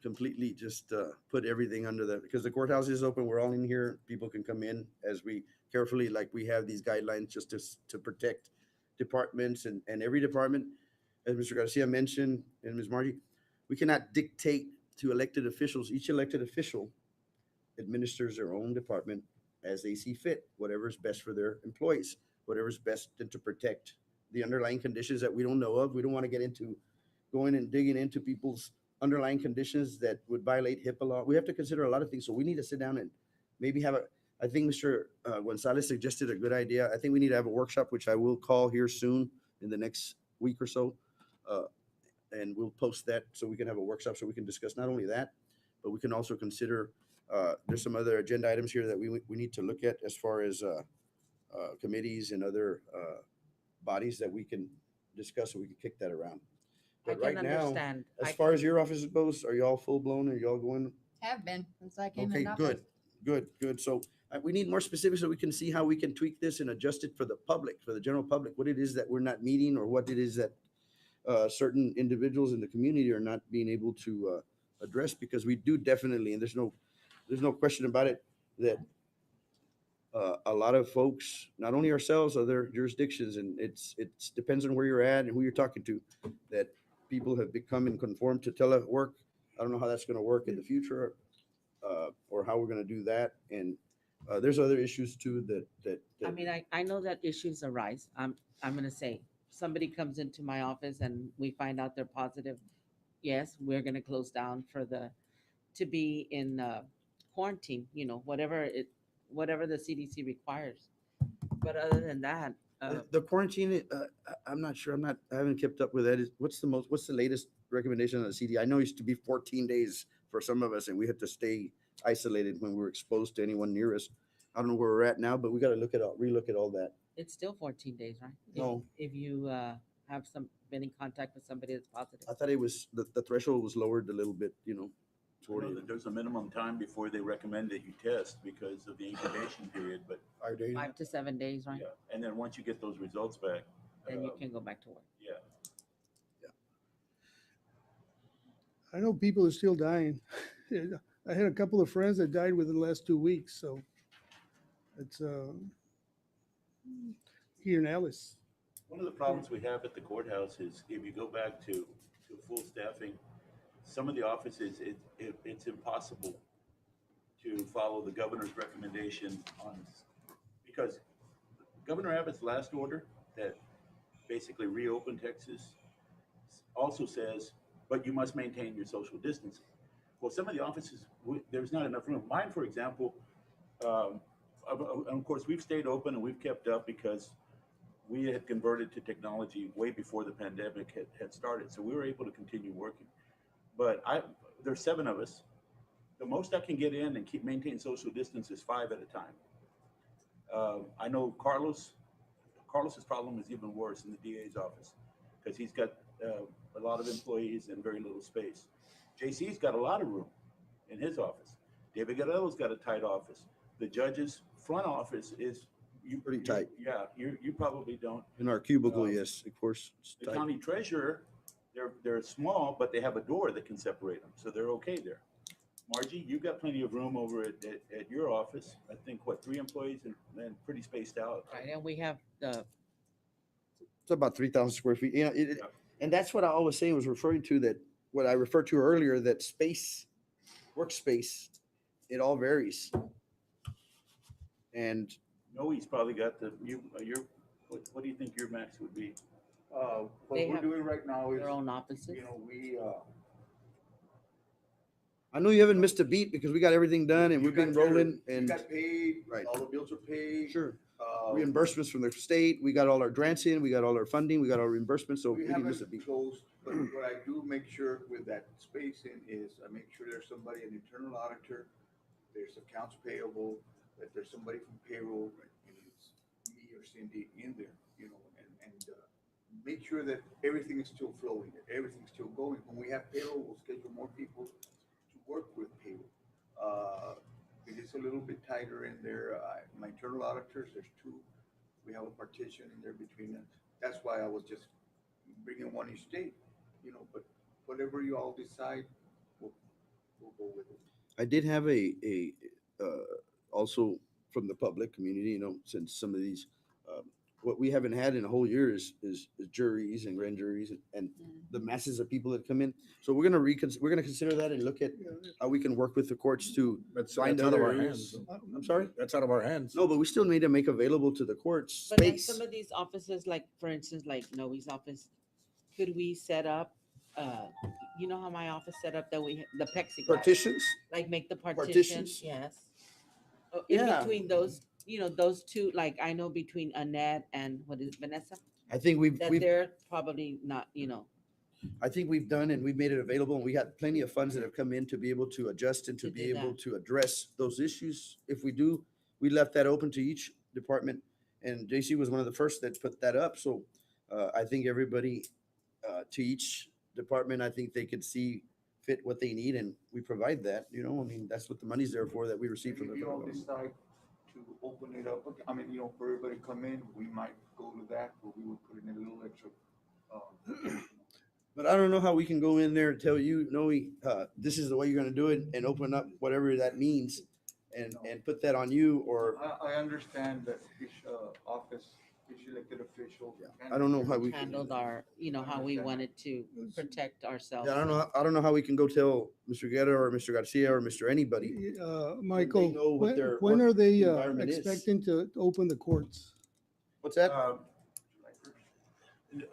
completely just put everything under because the courthouse is open. We're all in here. People can come in as we carefully, like we have these guidelines just to protect departments and every department, as Mr. Garcia mentioned and Ms. Margie, we cannot dictate to elected officials. Each elected official administers their own department as they see fit, whatever's best for their employees, whatever's best to protect the underlying conditions that we don't know of. We don't want to get into going and digging into people's underlying conditions that would violate HIPAA law. We have to consider a lot of things. So we need to sit down and maybe I think Mr. Gonzalez suggested a good idea. I think we need to have a workshop, which I will call here soon in the next week or so. And we'll post that so we can have a workshop so we can discuss not only that, but we can also consider, there's some other agenda items here that we need to look at as far as committees and other bodies that we can discuss, so we can kick that around. But can right now, understand. as I far can- as your office goes, are y'all full blown? Are y'all going? Have been since I came Okay, in office. good. So we need more specifics so we can see how we can tweak this and adjust it for the public, for the general public, what it is that we're not meeting or what it is that certain individuals in the community are not being able to address, because we do definitely, and there's no question about it, that a lot of folks, not only ourselves, other jurisdictions, and it's depends on where you're at and who you're talking to, that people have become and conformed to telework. I don't know how that's going to work in the future, or how we're going to do that. And there's other issues too that I mean, I know that issues arise. I'm gonna say, somebody comes into my office and we find out they're positive. Yes, we're gonna close down to be in quarantine, whatever the CDC requires. But other than that, the quarantine, I'm not sure. I haven't kept up with that. What's the latest recommendation on the CD? I know it used to be 14 days for some of us, and we had to stay isolated when we were exposed to anyone near us. I don't know where we're at now, but we got to relook at all that. it's still 14 days, right? No. If you have been in contact with somebody that's positive. I thought it was the threshold was lowered a little bit, I know that there's a minimum time before they recommend that you test because of the incubation period, but 5 days. 5 to 7 days, right? yeah. And then once you get those results back, Then you can go back to work. yeah. I know people are still dying. I had a couple of friends that died within the last 2 weeks, so it's here in Alice. One of the problems we have at the courthouse is if you go back to full staffing, some of the offices, it's impossible to follow the governor's recommendation because Governor Abbott's last order that basically reopened Texas also says, but you must maintain your social distancing. Well, some of the offices, there's not enough room. Mine, for example, of course, we've stayed open and we've kept up because we had converted to technology way before the pandemic had started. So we were able to continue working. But there's 7 of us. The most I can get in and maintain social distance is 5 at a time. I know Carlos's problem is even worse in the DA's office because he's got a lot of employees and very little space. JC's got a lot of room in his office. David Garello's got a tight office. The judge's front office is pretty tight. Yeah, you probably don't. In our cubicle, yes, of course. It's The tight. county treasurer, they're small, but they have a door that can separate them, so they're okay there. Margie, you've got plenty of room over at your office. I think, 3 employees and pretty spaced out. Right, and we have It's about 3,000 square feet. And that's what I always say, was referring to that, what I referred to earlier, that space, workspace, it all varies. And Noe's probably got what do you think your max would be? What They we're have doing right now is, their own offices. we, I know you haven't missed a beat because we got everything done and we've been rolling you and got paid, Right. all the bills are paid. sure. Uh, Reimbursements from the state, we got all our grants in, we got all our funding, we got our reimbursements, so we We didn't miss a haven't beat. closed, but what I do make sure with that spacing is I make sure there's somebody, an internal auditor, there's accounts payable, that there's somebody from payroll, and it's me or Cindy in there, and make sure that everything is still flowing, that everything's still going. When we have payroll, we'll schedule more people to work with payroll. It is a little bit tighter in there. My internal auditors, there's 2. We have a partition in there between them. That's why I was just bringing one each state, but whatever you all decide, we'll go with it. I did have also from the public community, since some of these, what we haven't had in a whole year is juries and grand juries and the masses of people that come in. So we're gonna consider that and look at how we can work with the courts to find that's out of other our areas. hands. I'm sorry? That's out of our hands. No, but we still need to make available to the courts But in space. some of these offices, like for instance, like Noe's office, could we set up, you know how my office set up that the plexiglass? Partitions? Like make the Partitions? partitions, yes. In Yeah. between those, those 2, like I know between Annette and what is it, Vanessa? I think we've They're probably not, I think we've done and we've made it available, and we got plenty of funds that have come in to be able to adjust and to be do able that. to address those issues. If we do, we left that open to each department, and JC was one of the first that put that up. So I think everybody to each department, I think they could see fit what they need and we provide that, you know, I mean, that's what the money's there for that we receive from If the you federal don't government. decide to open it up, I mean, you know, for everybody to come in, we might go to that, but we would put in a little extra. But I don't know how we can go in there and tell you, no, this is the way you're gonna do it and open up whatever that means and put that on you or. I understand that each office, each elected official. I don't know how we can. Handled our, how we wanted to protect ourselves. Yeah, I don't know how we can go tell Mr. Guerra or Mr. Garcia or Mr. anybody. Michael, know what their when are they environment is. expecting to open the courts? What's that?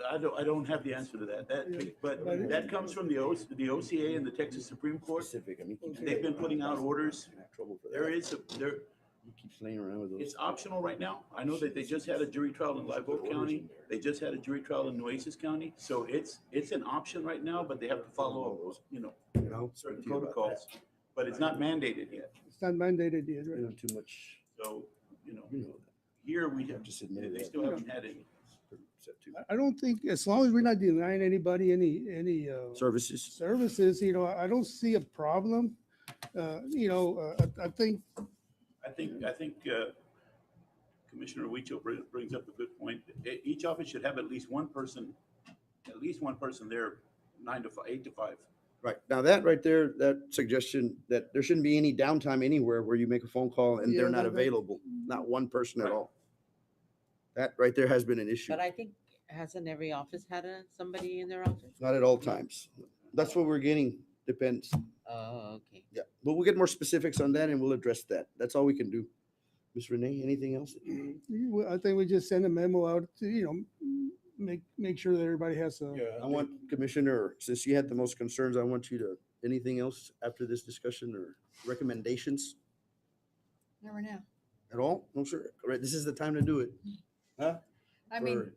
I don't have the answer to that. But that comes from the OCA and the Texas Supreme Court. They've been putting out orders. You keep playing around with those. It's optional right now. I know that they just had a jury trial in Live Oak County. They just had a jury trial in Nueces County. So it's an option right now, but they have to follow, certain protocols. But it's not mandated yet. It's not mandated yet, right? Too much. So, here we have, they still haven't had any. I don't think, as long as we're not denying anybody any services, I don't see a problem. I think Commissioner Huicho brings up a good point. Each office should have at least one person there, 8 to 5. Right. Now that right there, that suggestion that there shouldn't be any downtime anywhere where you make a phone call and they're not available, not one person at all. That right there has been an issue. But I think, hasn't every office had somebody in their office? Not at all times. That's what we're getting, depends. Oh, okay. Yeah, but we'll get more specifics on that and we'll address that. That's all we can do. Ms. Renee, anything else? I think we just send a memo out to, make sure that everybody has a. I want Commissioner, since you had the most concerns, I want you to, anything else after this discussion or recommendations Never know. at all? No, sir. All right, this is the time to do it. Huh? I mean,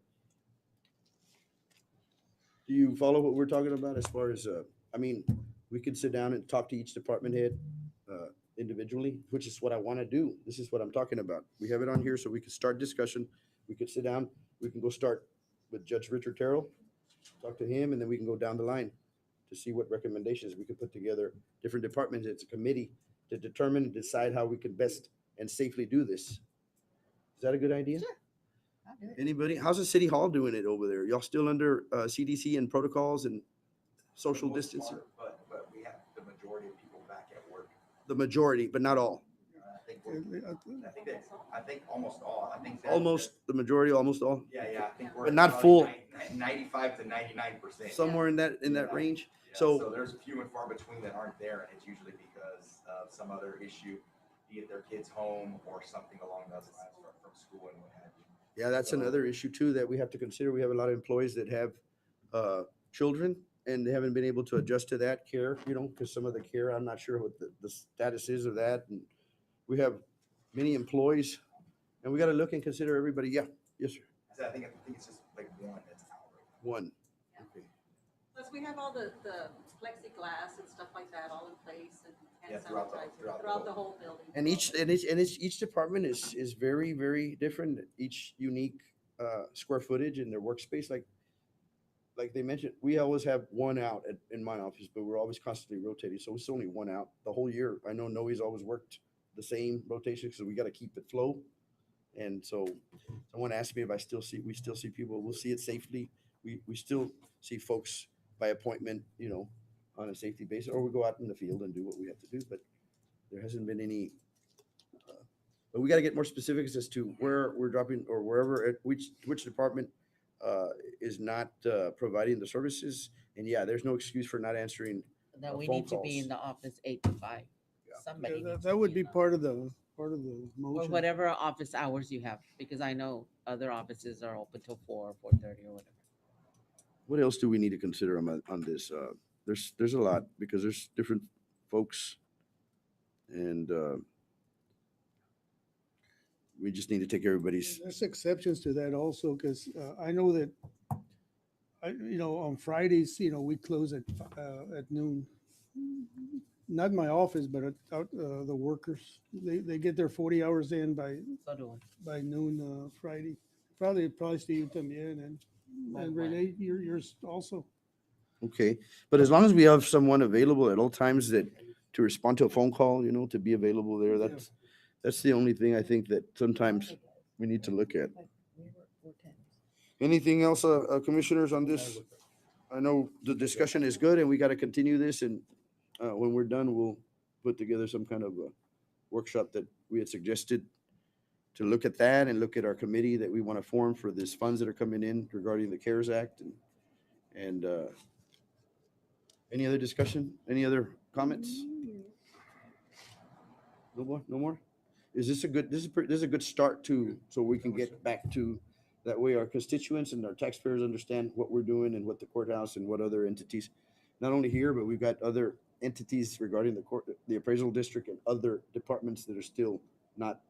Do you follow what we're talking about as far as, we could sit down and talk to each department head individually, which is what I want to do. This is what I'm talking about. We have it on here so we could start discussion. We could sit down, we can go start with Judge Richard Terrell, talk to him, and then we can go down the line to see what recommendations we could put together. Different departments, it's a committee to determine and decide how we can best and safely do this. Is that a good idea? Sure. I'll do it. Anybody? How's the city hall doing it over there? Y'all still under CDC and protocols and social distancing? But we have the majority of people back at work. The majority, but not all. I think almost all. I think Almost the majority, almost all. Yeah, I think we're But at not probably full. 95 to 99%. Somewhere in that range. Yeah, So there's a few and far between that aren't there, and it's usually because of some other issue, be it their kids home or something along those lines from school and what have you. yeah, that's another issue too that we have to consider. We have a lot of employees that have children and they haven't been able to adjust to that care, because some of the care, I'm not sure what the status is of that. And we have many employees and we got to look and consider everybody. Yeah. Yes, sir. I think it's just like one that's out right now. One. Okay. Plus, we have all the plexiglass and stuff like that all in place and hand throughout sanitizer throughout the whole building. And each department is very, very different. Each unique square footage in their workspace. Like they mentioned, we always have one out in my office, but we're always constantly rotating. So it's only one out the whole year. I know Noe's always worked the same rotation because we got to keep it flow. And so someone asked me if we still see people. We'll see it safely. We still see folks by appointment, on a safety basis, or we go out in the field and do what we have to do. But there hasn't been any. But we got to get more specifics as to where we're dropping or wherever, which department is not providing the services. And yeah, there's no excuse for not answering That we phone need to be calls. in the office 8 to 5. Somebody needs That to would in be the part of the or motion. whatever office hours you have, because I know other offices are open till 4 or 4:30 or whatever. What else do we need to consider on this? There's a lot because there's different folks, and we just need to take everybody's. There's exceptions to that also, because I know that, on Fridays, we close at noon. Not in my office, but out the workers, they get their 40 hours in by noon Friday. Probably Steve también and Renee, yours also. Okay, but as long as we have someone available at all times that, to respond to a phone call, you know, to be available there, that's the only thing I think that sometimes we need to look at. Anything else, commissioners, on this? I know the discussion is good and we got to continue this, and when we're done, we'll put together some kind of a workshop that we had suggested to look at that and look at our committee that we want to form for these funds that are coming in regarding the CARES Act. And any other discussion? Any other comments? No more? No more? Is this a good, this is a good start to, so we can get back to, that way our constituents and our taxpayers understand what we're doing and what the courthouse and what other entities, not only here, but we've got other entities regarding the court, the appraisal district and other departments that are still not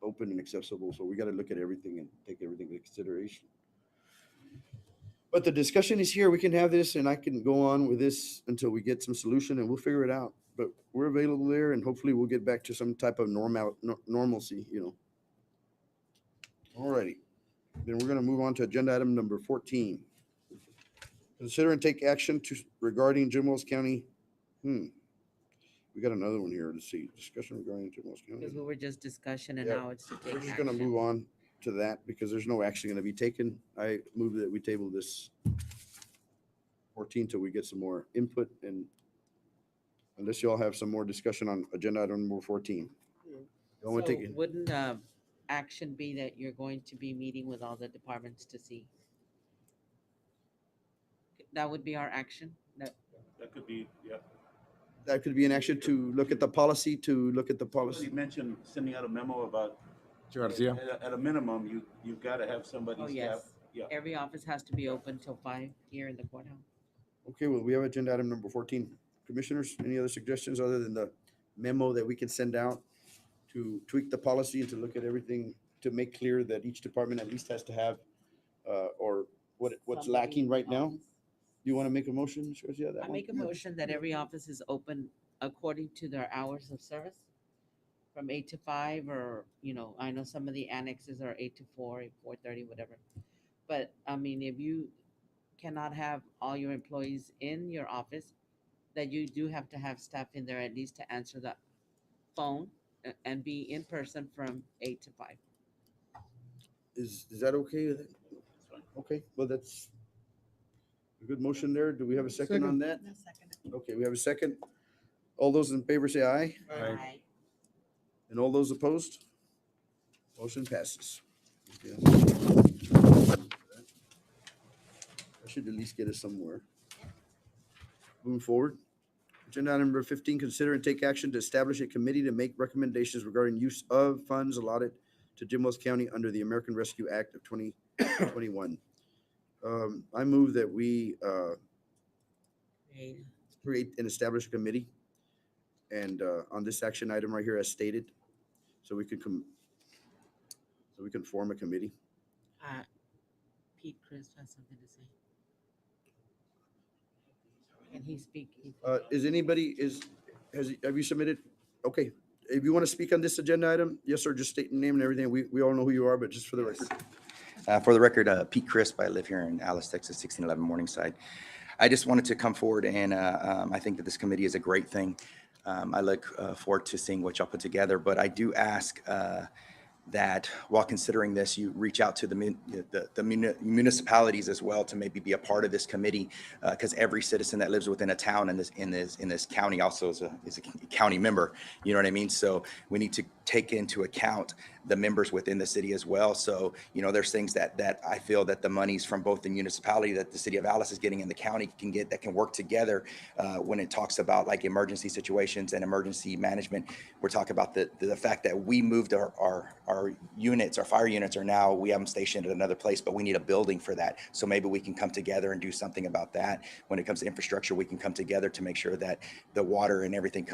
open and accessible. So we got to look at everything and take everything into consideration. But the discussion is here. We can have this and I can go on with this until we get some solution and we'll figure it out. But we're available there and hopefully we'll get back to some type of normalcy, you know. All righty. Then we're going to move on to agenda item number 14. Consider and take action regarding Jim Wells County. We got another one here. Let's see. Discussion regarding Jim Wells County. Because we were just discussion and Yeah. now it's to take We're just going to action. move on to that because there's no action going to be taken. I move that we table this 14 till we get some more input, and unless y'all have some more discussion on agenda item number 14. Don't want to So take it. wouldn't action be that you're going to be meeting with all the departments to see? That would be our action? That could be, yeah. That could be an action to look at the policy, You mentioned sending out a memo about, Garcia? at a minimum, you've got to have somebody Oh, staff. yes. Yeah. Every office has to be open till 5 here in the courthouse. Okay, well, we have agenda item number 14. Commissioners, any other suggestions other than the memo that we can send out to tweak the policy and to look at everything to make clear that each department at least has to have, or what's lacking right now? Do you want to make a motion, Garcia, that I one? make a motion that every office is open according to their hours of service from 8 to 5, or, you know, I know some of the annexes are 8 to 4, 4:30, whatever. But I mean, if you cannot have all your employees in your office, that you do have to have staff in there at least to answer the phone and be in person from 8 to 5. Is that okay with it? Okay, well, that's a good motion there. Do we have a second on that? Okay, we have a second. All those in favor say aye. Aye. And all those opposed? Motion passes. Okay. I should at least get us somewhere. Moving forward. Agenda item number 15, consider and take action to establish a committee to make recommendations regarding use of funds allotted to Jim Wells County under the American Rescue Act of 2021. I move that we create and establish a committee, and on this action item right here as stated, so we can form a committee. Pete Chris has something to say. Can he speak? Is anybody, have you submitted? Okay, if you want to speak on this agenda item, yes, sir, just state your name and everything. We all know who you are, but just for the record. For the record, Pete Crisp, I live here in Alice, Texas, 1611 Morningside. I just wanted to come forward, and I think that this committee is a great thing. I look forward to seeing what y'all put together, but I do ask that while considering this, you reach out to the municipalities as well to maybe be a part of this committee, because every citizen that lives within a town in this county also is a county member. You know what I mean? So we need to take into account the members within the city as well. So, you know, there's things that I feel that the monies from both the municipality that the city of Alice is getting and the county can get, that can work together when it talks about like emergency situations and emergency management. We're talking about the fact that we moved our units, our fire units are now, we have them stationed at another place, but we need a building for that. So maybe we can come together and do something about that. When it comes to infrastructure, we can come together to make sure that the water and everything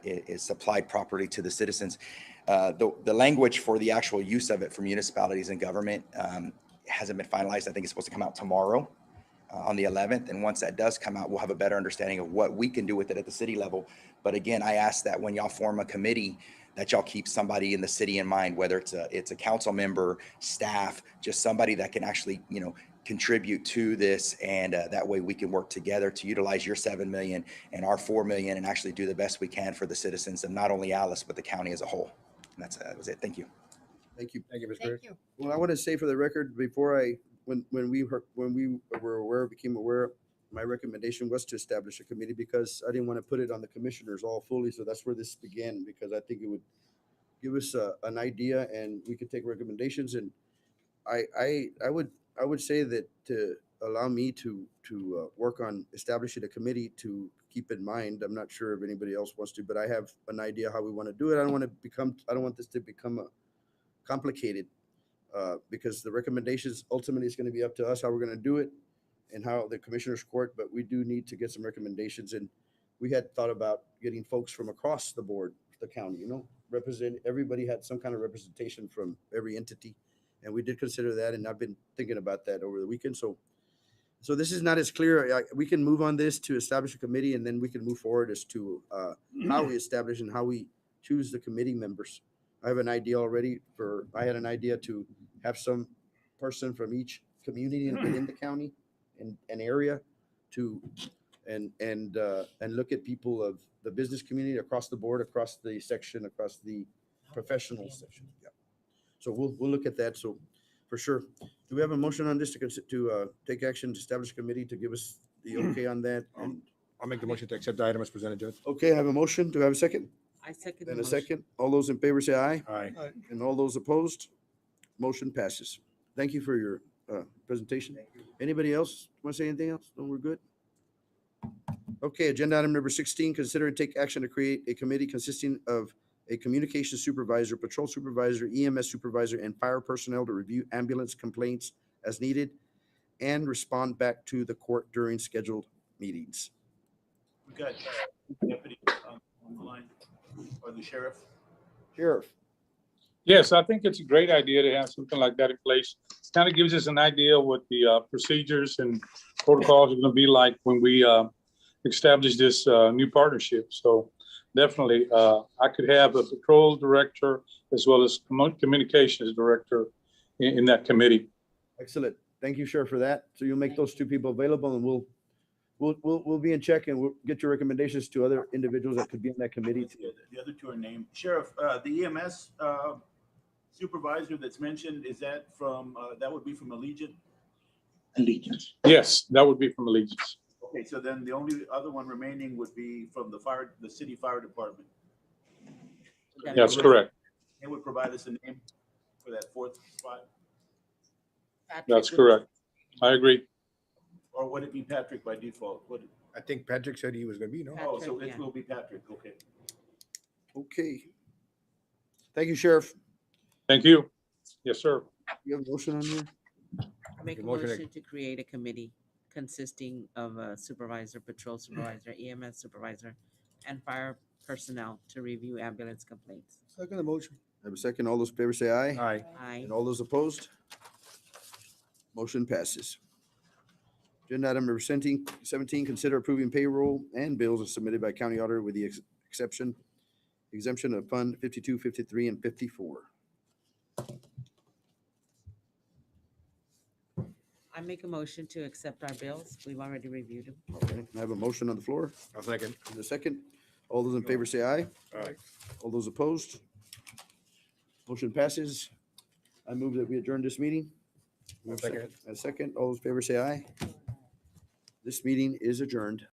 is supplied properly to the citizens. The language for the actual use of it for municipalities and government hasn't been finalized. I think it's supposed to come out tomorrow on the 11th. And once that does come out, we'll have a better understanding of what we can do with it at the city level. But again, I ask that when y'all form a committee, that y'all keep somebody in the city in mind, whether it's a council member, staff, just somebody that can actually, you know, contribute to this, and that way we can work together to utilize your 7 million and our 4 million and actually do the best we can for the citizens of not only Alice, but the county as a whole. And that was it. Thank you. Thank you. Thank you, Mr. Thank Perez. you. Well, I want to say for the record, before when we were aware, became aware, my recommendation was to establish a committee because I didn't want to put it on the commissioners all fully. So that's where this began, because I think it would give us an idea and we could take recommendations. And I would say that to allow me to work on establishing a committee to keep in mind. I'm not sure if anybody else wants to, but I have an idea how we want to do it. I don't want this to become complicated because the recommendations ultimately is going to be up to us how we're going to do it and how the commissioners court. But we do need to get some recommendations, and we had thought about getting folks from across the board, the county. Everybody had some kind of representation from every entity. And we did consider that, and I've been thinking about that over the weekend. So this is not as clear. We can move on this to establish a committee, and then we can move forward as to how we establish and how we choose the committee members. I have an idea already I had an idea to have some person from each community within the county and an area and look at people of the business community across the board, across the section, across the professional section. Yeah. So we'll look at that. So for sure. Do we have a motion on this to take action to establish a committee to give us the okay on that? I'll make the motion to accept the item as presented, Judge. Okay, I have a motion. Do I have a second? I second the And a motion. second. All those in favor say aye. Aye. And all those opposed? Motion passes. Thank you for your presentation. Anybody else want to say anything else? No, we're good. Okay, agenda item number 16, consider and take action to create a committee consisting of a communications supervisor, patrol supervisor, EMS supervisor, and fire personnel to review ambulance complaints as needed and respond back to the court during scheduled meetings. We got deputy on the line, or the sheriff. Sheriff. Yes, I think it's a great idea to have something like that in place. Kind of gives us an idea what the procedures and protocols are going to be like when we establish this new partnership. So definitely, I could have a patrol director as well as communications director in that committee. Excellent. Thank you, Sheriff, for that. So you'll make those two people available, and we'll be in check, and we'll get your recommendations to other individuals that could be on that committee. The other two are named. Sheriff, the EMS supervisor that's mentioned, is that from, that would be from Allegiant? Allegiance. Yes, that would be from Allegiance. Okay, so then the only other one remaining would be from the city fire department. That's correct. They would provide us a name for that fourth spot? That's correct. I agree. Or would it be Patrick by default? I think Patrick said he was going to be, no? Oh, so it will be Patrick, okay. Okay. Thank you, Sheriff. Thank you. Yes, sir. You have a motion on here? Make a motion to create a committee consisting of a supervisor, patrol supervisor, EMS supervisor, and fire personnel to review ambulance complaints. Second the motion. I have a second. All those in favor say aye. Aye. Aye. And all those opposed? Motion passes. Agenda item number 17, consider approving payroll and bills as submitted by county auditor with the exemption of Fund 52, 53, and 54. I make a motion to accept our bills. We've already reviewed them. Okay, I have a motion on the floor. I'll second. In a second. All those in favor say aye. Aye. All those opposed? Motion passes. I move that we adjourn this meeting. Second. A second. All those in favor say aye. This meeting is adjourned.